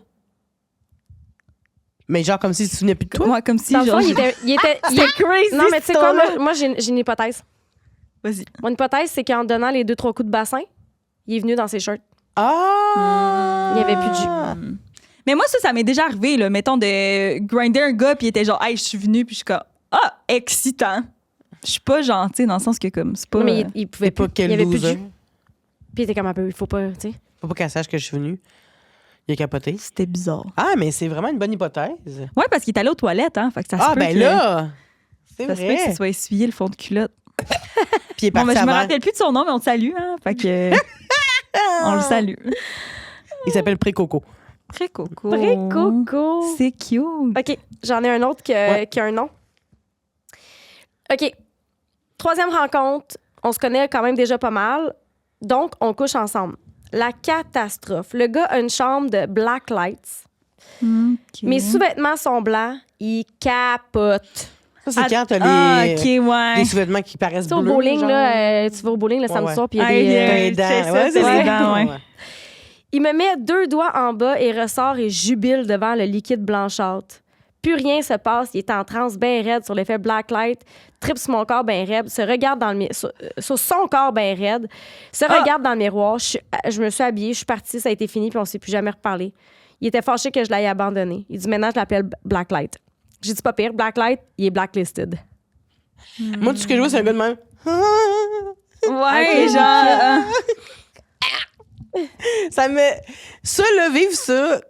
Mais genre comme s'il se souvenait plus de toi? Ouais, comme si. Dans genre, le fond, il était crazy. Non, mais tu sais quoi, moi j'ai une hypothèse. Vas-y. Mon hypothèse, c'est qu'en donnant les 2-3 coups de bassin, il est venu dans ses shirts. Ah! Il n'y avait plus de jus. Mais moi, ça m'est déjà arrivé, là, mettons, de grinder un gars, puis il était genre, hey, je suis venue, puis je suis comme, excitant. Je suis pas gentille dans le sens que, comme, c'est pas. Non, mais il pouvait pas. Il y avait plus de jus. Puis il était comme un peu, il faut pas, tu sais. Faut pas qu'elle sache que je suis venue. Il a capoté. C'était bizarre. Ah, mais c'est vraiment une bonne hypothèse. Ouais, parce qu'il est allé aux toilettes, hein. Fait que ça se peut ben là! C'est vrai. Ça se peut que tu sois essuyé le fond de culotte. Puis il est parti je me rappelle plus de son nom, mais on te salue, hein. Fait que. On le salue. Il s'appelle Pré-Coco. Pré-Coco. Pré-Coco. C'est cute. OK, j'en ai un autre qui a un nom. OK. 3e rencontre, on se connaît quand même déjà pas mal, donc on couche ensemble. La catastrophe. Le gars a une chambre de black lights. Okay. Mes sous-vêtements sont blancs, il capote. Ça, c'est quand t'as OK, les ouais. sous-vêtements qui paraissent Tu sais, bleus. au bowling, genre. là, tu vas au bowling le samedi ouais. soir, puis il y a Ah, des... yeah. Les dents. c'est ça, Ouais, c'est c'est les ça. dents, ouais. Il me met 2 doigts en bas et ressort et jubile devant le liquide blanchâtre. Plus rien se passe. Il est en transe bien raide sur l'effet blacklight, tripe sur mon corps bien raide, se regarde dans le sur son corps bien raide, se regarde dans le miroir. Je me suis habillée, je suis partie, ça a été fini, puis on s'est plus jamais reparlé. Il était fâché que je l'aille abandonné. Il dit maintenant, je l'appelle Blacklight. J'ai dit pas pire, Blacklight, il est blacklisted. Moi, tout ce que je vois, c'est un gars de même. Ouais, genre... Ça me. Ça, là, vivre ça.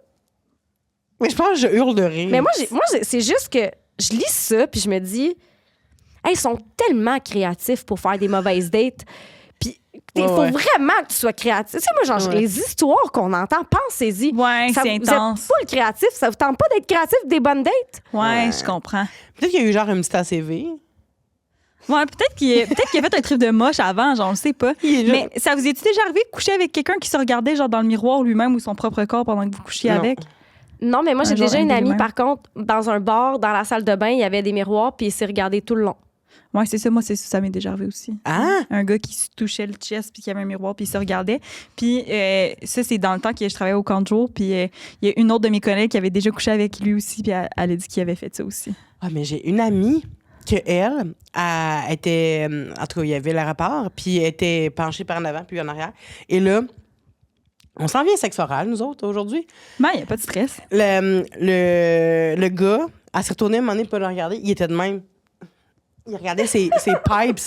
Mais je pense que je hurle de rire. Mais moi, c'est juste que je lis ça, puis je me dis, hey, ils sont tellement créatifs pour faire des mauvaises dates. Puis, il faut vraiment que tu sois créatif. Tu sais, moi, genre, les histoires qu'on entend, pensez-y. Ouais, Ça, c'est vous intense. êtes full créatif. Ça vous tente pas d'être créatif des bonnes dates? Ouais, je comprends. Peut-être qu'il y a eu genre un petit ACV. Ouais, peut-être qu'il a fait un trip de moche avant, genre, on le sait pas. Mais ça vous est-tu déjà arrivé de coucher avec quelqu'un qui se regardait, genre, dans le miroir lui-même ou son propre corps pendant que vous couchiez Non. avec? Non, mais moi, j'ai Un genre déjà une amie, lui-même. par contre, dans un bar, dans la salle de bain, il y avait des miroirs, puis il s'est regardé tout le long. Ouais, c'est ça. Moi, ça m'est déjà arrivé aussi. Ah! Un gars qui se touchait le chest puis qui avait un miroir puis il se regardait. Puis ça, c'est dans le temps que je travaillais au camp de jour. Puis il y a une autre de mes collègues qui avait déjà couché avec lui aussi puis elle a dit qu'il avait fait ça aussi. Ah, mais j'ai une amie que elle était. En tout cas, il y avait le rapport, puis elle était penchée par en avant puis en arrière. Et là, on s'en vient sexe oral, nous autres, aujourd'hui. Ben, il n'y a pas de stress. Le gars, elle s'est retournée à un moment donné pour le regarder. Il était de même. Il regardait ses pipes.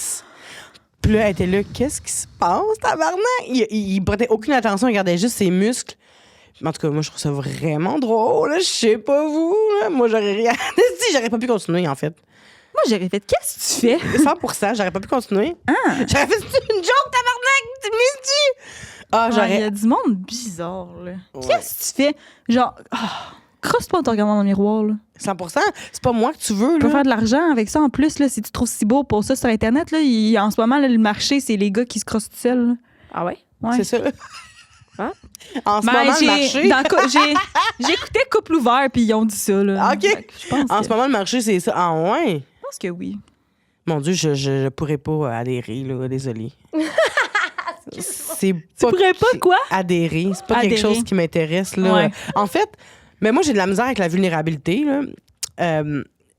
Puis là, elle était là, qu'est-ce qui se passe, tabarnak? Il prêtait aucune attention, il regardait juste ses muscles. En tout cas, moi, je trouve ça vraiment drôle. Là. Je sais pas vous. Là. Moi, j'aurais rien. Si, j'aurais pas pu continuer, en fait. Moi, j'aurais fait, qu'est-ce que tu fais? 100%, j'aurais pas pu continuer. J'aurais fait une joke, tabarnak! Tu me dis-tu? Ah, Il y j'aurais. a du monde bizarre, là. Ouais. Qu'est-ce que tu fais? Genre, crosse-toi en te regardant dans le miroir, là. 100%, c'est pas moi que tu veux, Tu peux là. faire de l'argent avec ça en plus, là, si tu trouves si beau pour ça sur Internet. Là, en ce moment, là, le marché, c'est les gars qui se crossent tout seuls. là. Ah ouais? Ouais. C'est ça. Hein? En ce Ben, moment, le marché. J'écoutais Couple ouvert, puis ils ont dit ça. Là. OK. Fait que je pense En que, ce moment, le marché, c'est ça. Ah, ouais. je pense que oui. Mon Dieu, je pourrais pas adhérer, là. Désolée. C'est Tu pourrais pas quoi? adhérer. C'est pas quelque Adhérer. chose qui m'intéresse, là. Ouais. En fait, mais moi, j'ai de la misère avec la vulnérabilité, là.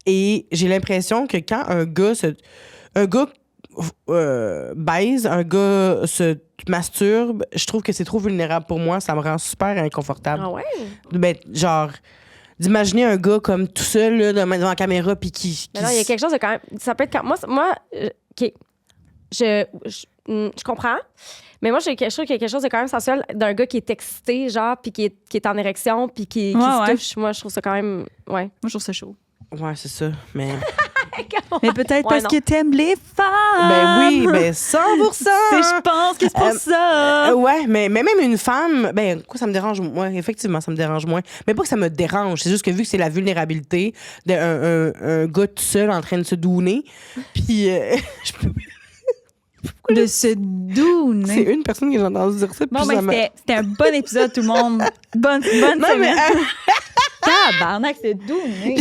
Et j'ai l'impression que quand un gars baise, un gars se masturbe, je trouve que c'est trop vulnérable pour moi. Ça me rend super inconfortable. Ah ouais? Ben, genre, d'imaginer un gars comme tout seul, là, devant la caméra, puis qui Mais non, il y a quelque chose de quand même. Ça peut être quand. Moi OK. Je comprends. Mais moi, j'ai quelque chose de quand même sensuel d'un gars qui est excité, genre, puis qui est en érection, puis qui se touche. Moi, je trouve ça quand même. Ouais. Moi, je trouve ça chaud. Ouais, c'est ça. Mais. Mais peut-être Ouais, parce non. que t'aimes les femmes. Ben oui, ben 100%. Je pense que c'est pour ça. Ouais, mais même une femme, ben quoi, ça me dérange moins. Effectivement, ça me dérange moins. Mais pas que ça me dérange, c'est juste que vu que c'est la vulnérabilité d'un un gars tout seul en train de se douner, puis je peux- De se c'est douner. une personne que j'ai entendu dire ça. Bon, puis ça ben, m'a- c'était un bon épisode, tout le monde. Bonne Non, mais semaine. Tabarnak, c'est douné.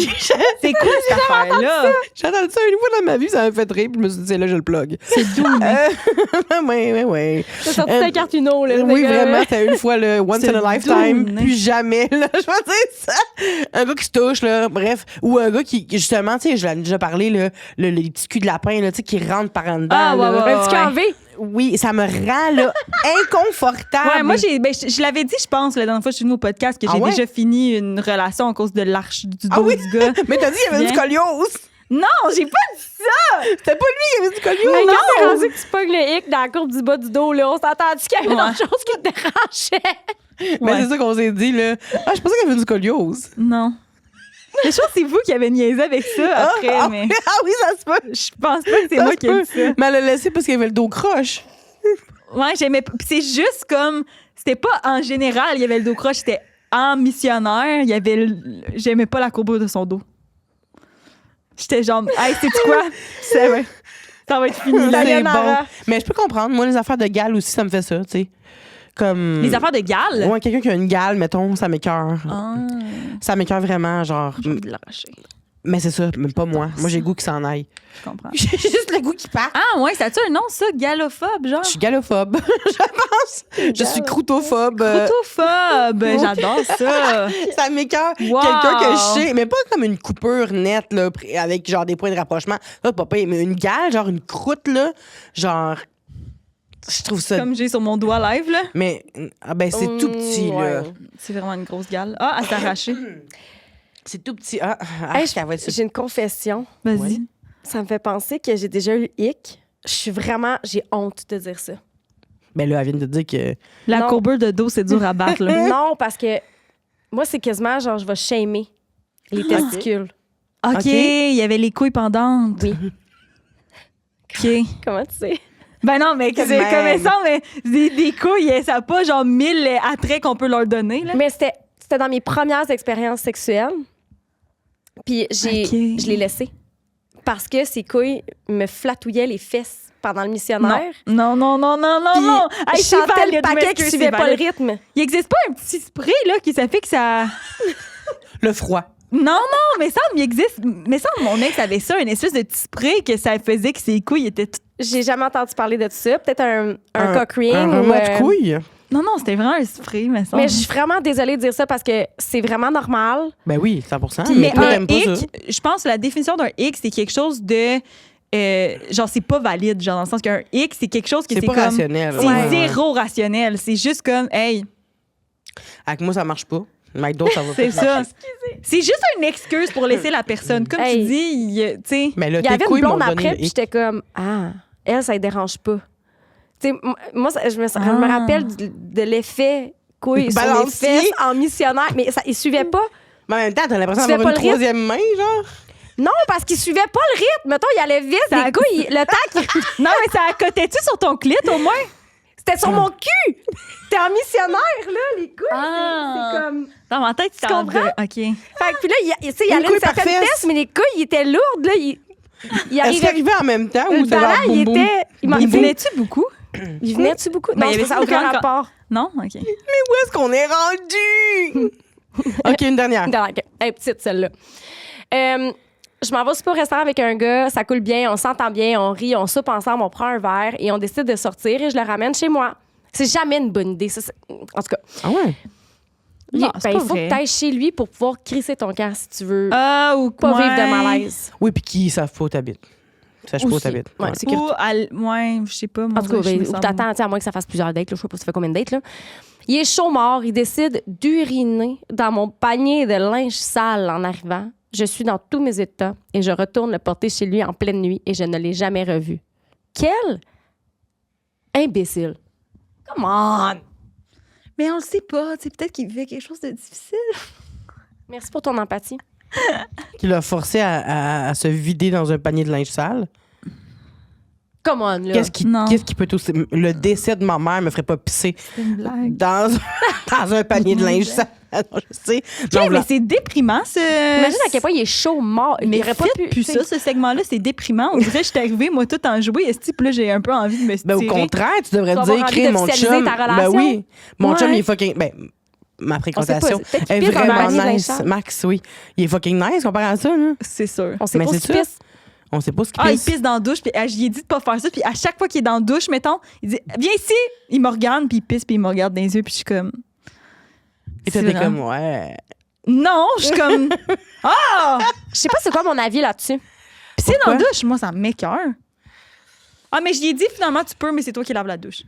C'est quoi cette affaire-là? j'ai entendu ça une fois dans ma vie, ça m'a fait rire, puis je me suis dit, c'est là, je le plug. C'est douné. Ouais. C'est sorti d'un cartuno, là. Oui, Fait que, vraiment, c'était une fois, le once C'est in a lifetime, doux, plus jamais, là, je vais dire ça. Un gars qui se touche, là, bref, ou un gars qui justement, tu sais, je l'ai déjà parlé, là, les petits culs de lapin, là, tu sais, qui rentrent par en dedans. Ah, ouais, là. ouais, Un petit cœur V. Oui, ça me rend, là, inconfortable. Ouais, moi, je l'avais dit, je pense, la dernière fois que je suis venue au podcast, que Ah j'ai ouais? déjà fini une relation à cause de l'arche du dos Ah oui? du gars. Mais t'as dit qu'il y avait du Bien. scoliose. Non, j'ai pas dit ça! C'était pas lui qui avait du scoliose. Mais non. quand t'es rendu que tu pognes le hic dans la courbe du bas du dos, là, on s'entend-tu qu'il y avait Ouais. d'autres choses qui te dérangeaient? Mais Ouais. c'est ça qu'on s'est dit, là. Ah, je pensais qu'il y avait du scoliose. Non. Mais je pense que c'est vous qui avez niaisé avec ça après, mais Ah oui, ça se peut. je pense pas que c'est Ça moi se qui ai peut. dit ça. Mais elle l'a laissé parce qu'il avait le dos croche. Ouais, j'aimais. Puis c'est juste comme. C'était pas en général, il y avait le dos croche, c'était en missionnaire, il y avait j'aimais pas la courbure de son dos. J'étais genre, hey, sais-tu quoi? C'est vrai. Ça va être fini. Là. C'est Sayonara. bon. Mais je peux comprendre. Moi, les affaires de gale aussi, ça me fait ça, tu sais. Comme... Les affaires de gale? Ouais, quelqu'un qui a une gale, mettons, ça m'écoeure. Ah, Ça m'écoeure vraiment, genre... j'ai envie de l'arracher. Mais c'est ça, même pas moi. Moi, j'ai le goût qu'il s'en aille. Je comprends. J'ai juste le goût qu'il parte. Ah, ouais, ça a-tu un nom, ça? Galophobe, genre? Je suis galophobe, je pense. Je suis croutophobe. Protophobe! J'adore ça! Ça m'écoeure. Wow. Quelqu'un que je sais, mais pas comme une coupure nette, là, avec genre des points de rapprochement. Ça, pas pire, mais une gale, genre une croûte, là, genre... Je trouve ça... Comme j'ai sur mon doigt live, là. Mais, ben, c'est tout petit, là. Ouais. C'est vraiment une grosse gale. Ah, elle s'est arrachée. C'est tout petit. Ah, Hey, ça va être... j'ai une confession. Vas-y. Ouais. Ça me fait penser que j'ai déjà eu le hic. J'ai honte de dire ça. Ben là, elle vient de dire que... La Non. courbure de dos, c'est dur à battre, là. Non, parce que moi, c'est quasiment genre, je vais shamer les testicules. OK, OK. il y avait les couilles pendantes. Oui. OK. Comment tu sais? Ben non, mais c'est Même. comme ça, mais des couilles, ça n'a pas genre 1000 attraits qu'on peut leur donner, là. Mais c'était dans mes premières expériences sexuelles. Puis OK. je l'ai laissé. Parce que ses couilles me flatouillaient les fesses pendant le missionnaire. Non, non, non, non, non, Puis non. je Hey, c'est chantais valide, le paquet qui m'excuse, suivait c'est pas le valide. rythme. Il n'existe pas un petit spray, là, qui ça fait que ça... Le froid. Non, non, mais ça, il existe. Mais ça, mon ex avait ça, une espèce de petit spray que ça faisait que ses couilles étaient toutes... J'ai jamais entendu parler de ça. Peut-être un cock ring. Un ou, remonte-couille. Non, non, c'était vraiment un spray, mais ça... Mais je suis vraiment désolée de dire ça parce que c'est vraiment normal. Ben oui, 100%. Mais toi, un t'aimes pas ça. hic, je pense que la définition d'un hic, c'est quelque chose de... genre, c'est pas valide, genre, dans le sens qu'un hic, c'est quelque chose que C'est c'est pas comme... rationnel. C'est Ouais. zéro rationnel. C'est juste comme, hey, Avec moi, ça marche pas. Avec d'autres, ça va pas. c'est ça. C'est juste une excuse pour laisser la personne. Comme Hey. tu dis, tu sais... Mais là, Il y tes avait une couilles m'ont blonde donné après, le puis hic. j'étais comme, ah, elle, ça ne dérange pas. Tu sais, moi, je me rappelle de l'effet couille sur les Balancier. fesses en missionnaire, mais ça, il suivait pas. Mais en même temps, t'as l'impression Tu fais d'avoir pas une le troisième main, genre? Non, parce qu'il suivait pas le rythme. Mettons, il allait vite, Ça les a- couilles, le tac, Non, mais ça accotait-tu sur ton clit, au moins? c'était sur mon cul. T'es en missionnaire, là, les couilles. Ah. C'est comme... Dans ma tête, tu comprends? OK. Fait que, puis là, tu sais, il Une allait couille une certaine par fesse. vitesse, mais les couilles, ils étaient lourdes, là. Il Est-ce qu'il arrivait... arrivait en même temps ou Le t'as genre ballon, boum il boum? était... Il m'en Il venait... venait-tu beaucoup? Il venait-tu beaucoup? Mais Non, il y avait ça n'a aucun quand- rapport. Non? OK. Où est-ce qu'on est rendu? OK, une dernière. Elle est petite, celle-là. Je m'en vais super au restaurant avec un gars, ça coule bien, on s'entend bien, on rit, on soupe ensemble, on prend un verre et on décide de sortir et je le ramène chez moi. C'est jamais une bonne idée. En tout cas, Ah ouais? Non, c'est il pas faut vrai. que tu ailles chez lui pour pouvoir crisser ton camp si tu veux Ah, ou pas ouais. vivre de malaise. Oui, puis qui savent pas où t'habites. Sache pas où Aussi. t'habites. Ouais, Ouais. c'est que- Ou, ouais, je sais pas. En tout cas, ou t'attends, tu sais, à moins que ça fasse plusieurs dates, là, je sais pas ça fait combien de dates. Là. Il est chaud mort, il décide d'uriner dans mon panier de linge sale en arrivant. Je suis dans tous mes états et je retourne le porter chez lui en pleine nuit et je ne l'ai jamais revu. Quel imbécile. Come on! Mais on le sait pas. Tu sais, peut-être qu'il vivait quelque chose de difficile. Merci pour ton empathie. Qui l'a forcé à se vider dans un panier de linge sale. Come on, là. Non. Qu'est-ce qui peut aussi... Le décès de ma mère me ferait pas pisser C'est une blague. dans un panier de linge sale. Non, je sais. Non, OK, voilà. mais c'est déprimant, ce... Imagine à quel point il est chaud mort. Mais il aurait pas pu. plus ça, ce segment-là, c'est déprimant. On dirait que je suis arrivée, moi, tout en jouer. Est-ce que là, j'ai un peu envie de me Ben, au tirer? contraire, tu devrais Tu vas te dire, avoir envie crée mon d'officialiser chum. ta Ben relation. oui. Mon Ouais. chum, il est fucking. Ben, ma On fréquentation sait pas, peut-être qu'il est pisse dans un vraiment panier de linge nice. sale. Max, oui. Il est fucking nice comparé à ça, là. C'est sûr. On sait Mais pas c'est ce qu'il ça. pisse. On sait pas ce qu'il Ah, il pisse. pisse dans la douche, puis j'y ai dit de pas faire ça, puis à chaque fois qu'il est dans la douche, mettons, il dit « Viens ici! » Il me regarde, puis il pisse, puis il me regarde dans les yeux, puis je suis comme... Et toi, C'est t'es vrai. comme, ouais. Non, je suis comme... Ah! Je sais pas c'est quoi mon avis là-dessus. Pisser dans la Pourquoi? douche, moi, ça m'écoeure. Ah, mais j'y ai dit, finalement, tu peux, mais c'est toi qui laves la douche.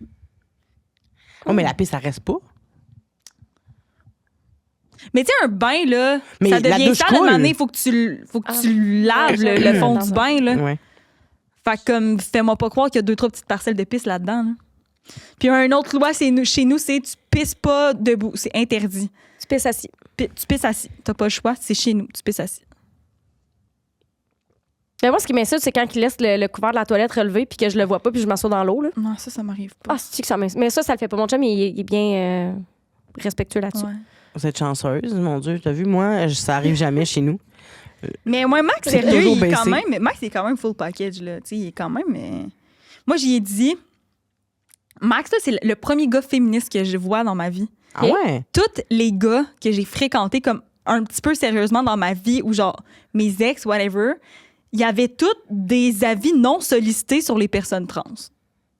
Oh, mais la pisse, ça reste pas. Mais tu sais, un bain, là, Mais ça la devient douche sale. À un moment coule. donné, faut que tu laves le fond du bain, là. Ouais. Fait que, comme, fais-moi pas croire qu'il y a 2-3 petites parcelles de pisse là-dedans. Là. Puis un autre loi, chez nous, c'est tu pisses pas debout. C'est interdit. Tu pisses assis. Tu pisses assis. T'as pas le choix. C'est chez nous. Tu pisses assis. Mais moi, ce qui m'insulte, c'est quand il laisse le couvert de la toilette relevé puis que je le vois pas puis je m'assois dans l'eau. Là. Non, ça m'arrive pas. Ah, c'est que ça m'insulte. Mais ça le fait pas. Mon chum, il est bien respectueux là-dessus. Ouais. Vous êtes chanceuse, mon Dieu. T'as vu, moi, ça arrive jamais chez nous. Mais moi, Max, C'est sérieux, toujours il est baissé. Max, il est quand même full package, là. Tu sais, il est quand même... Moi, j'y ai dit... Max, là, c'est le premier gars féministe que je vois dans ma vie. Ah ouais? Tous les gars que j'ai fréquentés comme un petit peu sérieusement dans ma vie, ou genre mes ex, whatever, il y avait tous des avis non sollicités sur les personnes trans.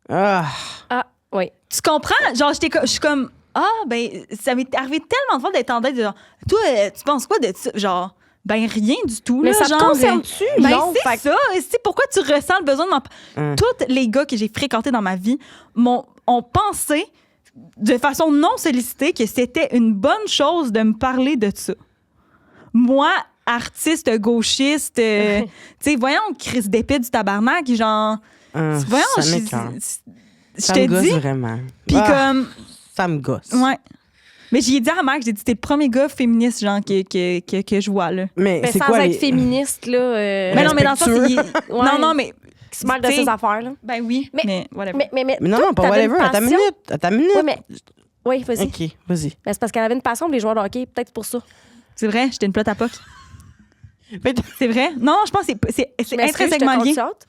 Ah, Ah, oui. Tu comprends? Genre, je suis comme... Ah, ben, ça m'est arrivé tellement de fois d'être en tête de genre... Toi, tu penses quoi de ça? Genre... Ben, rien du tout. Mais là, ça te genre, concerne-tu? Ben, Non, c'est fait- ça. C'est pourquoi tu ressens le besoin de m'en... Tous les gars que j'ai fréquentés dans ma vie ont pensé de façon non sollicitée que c'était une bonne chose de me parler de ça. Moi, artiste gauchiste, tu sais, voyons, Chris d'épée du tabarnak, genre... voyons, ça m'écoeure. je Ça te me gosse dis... vraiment. Puis Ah, comme... ça me gosse. Ouais. Mais j'y ai dit à Max, j'ai dit, t'es le premier gars féministe, genre, que je vois, là. Mais Mais c'est sans quoi être les... féministe, là. Mais non, mais dans le sens, Ouais. non, mais... Qui se mêle de t'sais, ses affaires, là. Ben oui, mais whatever. Mais Mais non, toi, non, pas t'avais whatever. une passion. À ta minute. Oui, mais. Oui, vas-y. OK, vas-y. Mais c'est parce qu'elle avait une passion pour les joueurs de hockey, peut-être pour ça. C'est vrai, j'étais une plate à POC. Mais C'est vrai? Non, je pense que c'est Je m'excuse, intrinsèquement je te lié. consciente.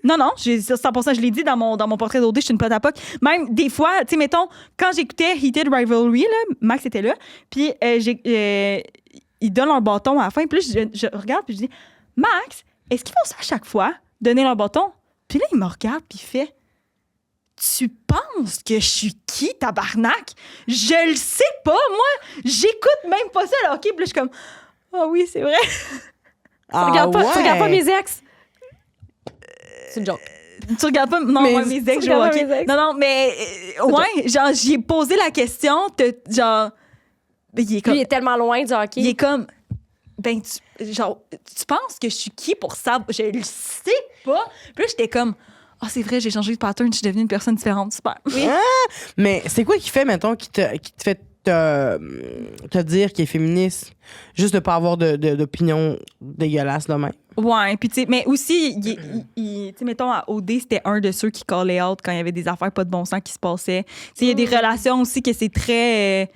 Non, 100%, je l'ai dit dans mon portrait d'OD, je suis une plate à POC. Même des fois, tu sais, mettons, quand j'écoutais Heated Rivalry, là, Max était là, puis ils donnent leur bâton à la fin, puis là, je regarde, puis je dis, Max, est-ce qu'ils font ça à chaque fois, donner leur bâton? Puis là, il me regarde, puis il fait, tu penses que je suis qui, tabarnak? Je le sais pas, moi, j'écoute même pas ça, là, OK? Puis là, je suis comme, ah oui, c'est vrai. Ah, Tu regardes pas ouais. mes ex. C'est une joke. Tu regardes pas... Non, Mais moi, mes ex, tu je vois, regardes OK. pas mes ex. Non, mais... ouais, genre, j'y ai posé la question, genre... Il est comme... Lui, il est tellement loin du hockey. Il est comme... Ben, tu penses que je suis qui pour ça? Je le sais pas. Puis là, j'étais comme... Ah, c'est vrai, j'ai changé de pattern, je suis devenue une personne différente. Super. Oui. Mais c'est quoi qui fait, mettons, qui te fait te dire qu'il est féministe? Juste de pas avoir d'opinion dégueulasse de même. Ouais, puis tu sais, mais aussi, tu sais, mettons, à OD, c'était un de ceux qui callait out quand il y avait des affaires pas de bon sens qui se passaient. Tu sais, il y a des relations aussi que c'est très...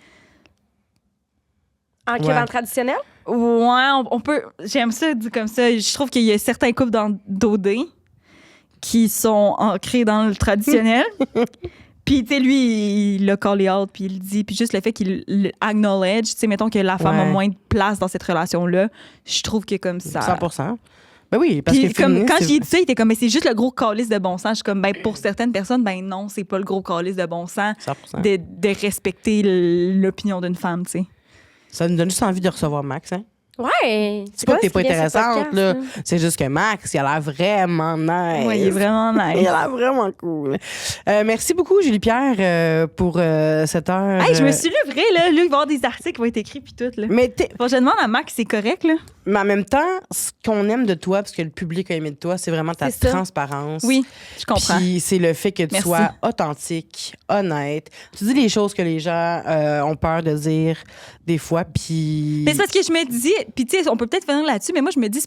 Ancré Ouais. dans le traditionnel? Ouais, on peut... J'aime ça dit comme ça. Je trouve qu'il y a certains couples d'OD qui sont ancrés dans le traditionnel. Puis, tu sais, lui, il l'a callé out, puis il le dit. Puis juste le fait qu'il l'acknowledge, tu sais, mettons que la femme a Ouais. moins de place dans cette relation-là, je trouve que comme ça... 100%. Ben oui, parce Puis que comme, féministe, quand c'est- j'ai dit ça, il était comme, mais c'est juste le gros calice de bon sens. Je suis comme, ben pour certaines personnes, ben non, c'est pas le gros calice de bon sens 100%. de respecter l'opinion d'une femme, tu sais. Ça nous donne juste envie de recevoir Max, hein? Ouais. C'est pas que t'es ce pas qui vient sur le intéressante, podcast, là. C'est juste que Max, il a l'air vraiment nice. Ouais, il est vraiment Il nice. a l'air vraiment cool. Merci beaucoup, Julie-Pierre, pour cette heure. Hey, je me suis livrée, là. Là, il va y avoir des articles qui vont être écrits, puis tout, là. Mais, Faut que je demande à Max, c'est correct, là? mais en même temps, ce qu'on aime de toi, parce que le public a aimé de toi, c'est vraiment ta C'est ça. transparence. Oui, je comprends. Puis c'est le fait que tu Merci. sois authentique, honnête. Tu dis les choses que les gens ont peur de dire des fois, puis... Mais c'est parce que je me dis, puis tu sais, on peut peut-être finir là-dessus, mais moi, je me dis,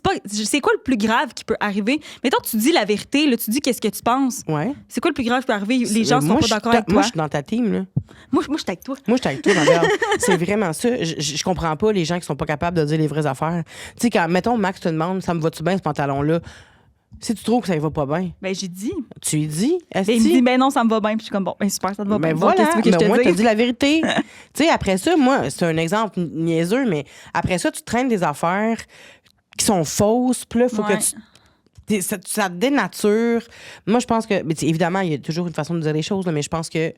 c'est quoi le plus grave qui peut arriver? Mettons, tu dis la vérité, là, tu dis qu'est-ce que tu penses. Ouais. C'est quoi le plus grave qui peut arriver? Les gens sont Moi, pas je suis d'accord avec Moi, toi. je suis dans ta team, là. Moi, je suis avec toi. Moi, je suis avec toi, ma belle. C'est vraiment ça. Je comprends pas les gens qui sont pas capables de dire les vraies affaires. Tu sais, quand, mettons, Max te demande, ça me va-tu bien, ce pantalon-là? Si tu trouves que ça y va pas bien, Ben, j'ai dit. tu lui dis, est-ce Ben, il me dit, ben non, ça me va bien. Puis je suis comme, bon, ben super, ça te va bien. ben Bon, voilà, qu'est-ce que tu veux que mais au moins, je t'as te dit dise? la vérité. Tu sais, après ça, moi, c'est un exemple niaiseux, mais après ça, tu traînes des affaires qui sont fausses, puis là, il faut Ouais. que ça te dénature. Moi, je pense que, mais tu sais, évidemment, il y a toujours une façon de dire les choses, là, mais je pense que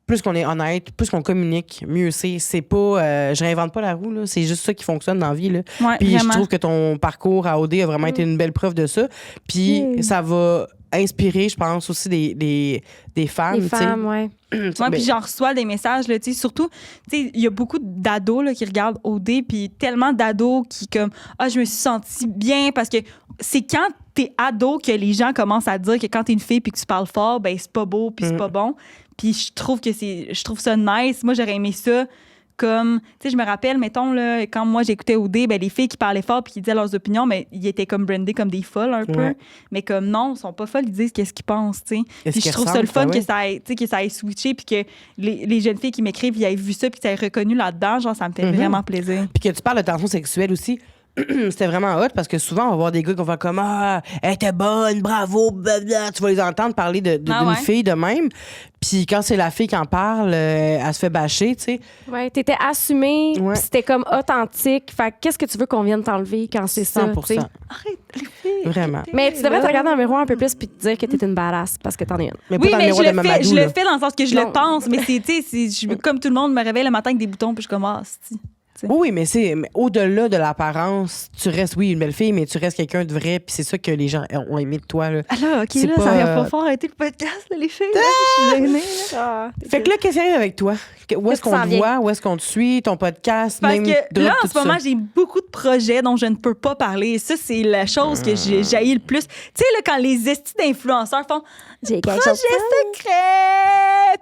plus qu'on est honnête, plus qu'on communique, mieux c'est. C'est pas, je réinvente pas la roue, là. C'est juste ça qui fonctionne dans la vie, là. Ouais, Puis vraiment. je trouve que ton parcours à OD a vraiment été une belle preuve de ça. Puis ça va inspirer, je pense, aussi des femmes. Les tu sais. femmes, ouais. Ouais, Ben, puis j'en reçois des messages, là, tu sais, surtout, tu sais, il y a beaucoup d'ados là, qui regardent OD, puis tellement d'ados qui, comme, ah, je me suis sentie bien, parce que c'est quand t'es ado que les gens commencent à dire que quand t'es une fille puis que tu parles fort, ben c'est pas beau puis c'est pas bon. Puis je trouve ça nice. Moi, j'aurais aimé ça comme... Tu sais, je me rappelle, mettons, là, quand moi, j'écoutais OD, ben, les filles qui parlaient fort puis qui disaient leurs opinions, mais ils étaient comme brandés comme des folles un peu. Ouais. Mais comme non, ils sont pas folles, ils disent qu'est-ce qu'ils pensent, tu sais. Est-ce Puis je qu'ils trouve ça le fun ressemblent, que ça ait, tu sais, que ça ait switché puis que les jeunes filles qui m'écrivent, ils aient vu ça puis qu'ils aient reconnu là-dedans. Genre, ça me fait vraiment plaisir. Puis que tu parles de tension sexuelle aussi. C'était vraiment hot parce que souvent, on va voir des gars qui vont faire comme Ah, elle était bonne, bravo, blablabla. Tu vas les entendre parler d'une fille de même. Puis quand c'est la fille qui en parle, elle se fait bâcher, tu sais. Ouais, t'étais assumée, Ouais. puis c'était comme authentique. Fait que qu'est-ce que tu veux qu'on vienne t'enlever quand c'est ça, 100%. tu sais? Arrête, les filles. Vraiment. Mais tu devrais te regarder dans le miroir un peu plus puis te dire que t'es une badass parce que t'en es une. Mais pas Oui, dans le mais miroir de Mamadou, je là. le fais dans le sens que je Non. le pense, mais c'est, tu sais, comme tout le monde me réveille le matin avec des boutons, puis je commence. Oui, mais mais au-delà de l'apparence, tu restes, oui, une belle fille, mais tu restes quelqu'un de vrai, puis c'est ça que les gens ont aimé de toi. Là. Ah là, OK, C'est là, pas, ça vient pas fort arrêter le podcast, là, les filles. Là, je suis gênée, là. Fait que là, qu'est-ce qui arrive avec toi? Où est-ce Qu'est-ce qu'on qui s'en te vient? voit? Où est-ce qu'on te suit? Ton podcast? Parce même que drop, là, en tout ce moment, ça. j'ai beaucoup de projets dont je ne peux pas parler. Et ça, c'est la chose que j'ai jailli le plus. Tu sais, là, quand les estis d'influenceurs font J'ai quelque projet chose. secret.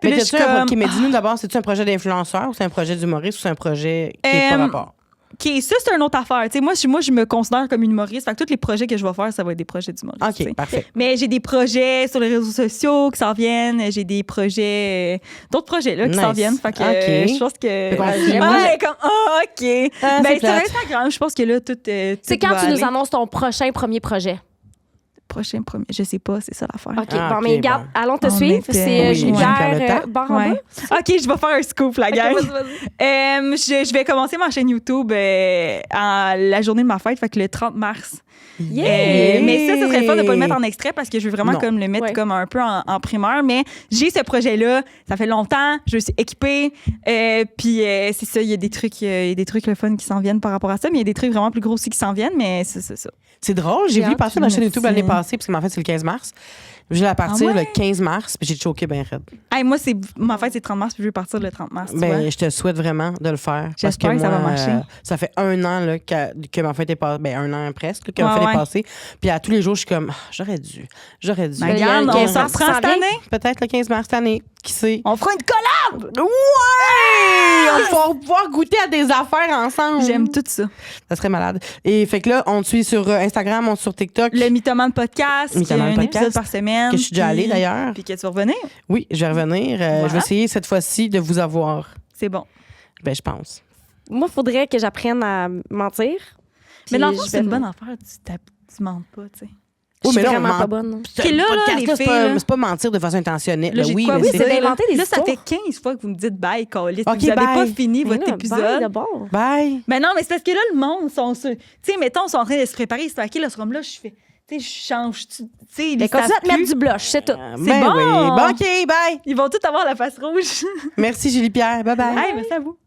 Puis Mais là, je suis t'as-tu comme... OK, mais dis-nous d'abord, c'est-tu un projet d'influenceur ou c'est un projet d'humoriste ou c'est un projet qui est pas rapport? OK, ça, c'est une autre affaire. Tu sais, moi, je me considère comme une humoriste. Fait que tous les projets que je vais faire, ça va être des projets d'humoriste. tu sais. OK, parfait. Mais j'ai des projets sur les réseaux sociaux qui s'en viennent. J'ai des projets... d'autres projets, là, qui Nice. s'en viennent. Fait que OK. je pense que... Fait qu'on Ouais, suit. comme... Ah, OK. Ah, Ben, c'est sur plate. Instagram, je pense que là, tout C'est quand tu nous annonces ton prochain premier projet. Prochain premier... Je sais pas, c'est ça l'affaire. OK, Ah, bon, OK, mais garde, bon. allons te On suivre. était- C'est Oui, Julie Jean-Pierre Pierre Letat. barre en Ouais. bas. OK, je vais faire un scoop, la gang. Ok, vas-y. Je vais commencer ma chaîne YouTube à la journée de ma fête, fait que le 30 mars. Yeah! Mais ça serait le fun de pas le mettre en extrait parce que je veux vraiment Non. comme le mettre Ouais. comme un peu en primeur. Mais j'ai ce projet-là, ça fait longtemps, je suis équipée. Puis c'est ça, il y a des trucs le fun qui s'en viennent par rapport à ça, mais il y a des trucs vraiment plus gros aussi qui s'en viennent, mais c'est ça. C'est drôle, j'ai J'ai vu hâte, passer je ma me chaîne YouTube l'année tiens. passée, parce que ma fête, c'est le 15 mars. Je vais la partir Ah ouais? le 15 mars, puis j'ai choqué bien raide. Hey, moi, ma fête, c'est le 30 mars, puis je veux partir le 30 mars. tu vois. Ben, je te souhaite vraiment de le faire. Parce J'espère que ça moi, va marcher. ça fait 1 an là, que ma fête est passée. Ben, 1 an presque là, que ma Ouais, fête ouais. est passée. Puis à tous les jours, je suis comme, Ah, j'aurais dû. Ben, il y a regarde, le on 15 s'en mars qui prend s'en cette vient. année. Peut-être le 15 mars cette année. Qui sait? On fera une collab! Ouais! On va pouvoir goûter à des affaires ensemble. J'aime tout ça. Ça serait malade. Et fait que là, on te suit sur Instagram, on te suit sur TikTok. Le Mythoman Podcast, qui Mythoman a un Podcast, épisode par semaine. que je suis déjà allée, d'ailleurs. Puis que tu vas revenir. Oui, je vais revenir. Je vais essayer cette fois-ci de vous avoir. C'est bon. Ben, je pense. Moi, il faudrait que j'apprenne à mentir. Mais Puis dans le fond, je c'est vais- une bonne affaire. Tu mens pas, tu sais. Je Oui, suis mais là, on vraiment ment- pas bonne. non. Ce là, là, podcast-là, les c'est filles, pas, là. c'est pas mentir de façon intentionnelle. Là, là. j'ai Oui, quoi? mais Oui, c'est d'inventer des Là, ça fait histoires. 15 fois que vous me dites bye, Calis. Ok, vous n'avez bye. pas fini Mais votre là, bye épisode. d'abord. Bye. Mais non, mais c'est parce que là, le monde sont sur. Tu sais, mettons, ils sont en train de se préparer. Ils se font, OK, là, ce rhum-là, je fais. Tu sais, je change. Tu sais, ils Mais continue savent à te mettre plus. du blush, c'est tout. Ben bon. oui. Bon, OK, bye. Ils vont tous avoir la face rouge. Merci, Julie-Pierre. Bye-bye. Hey, merci à vous.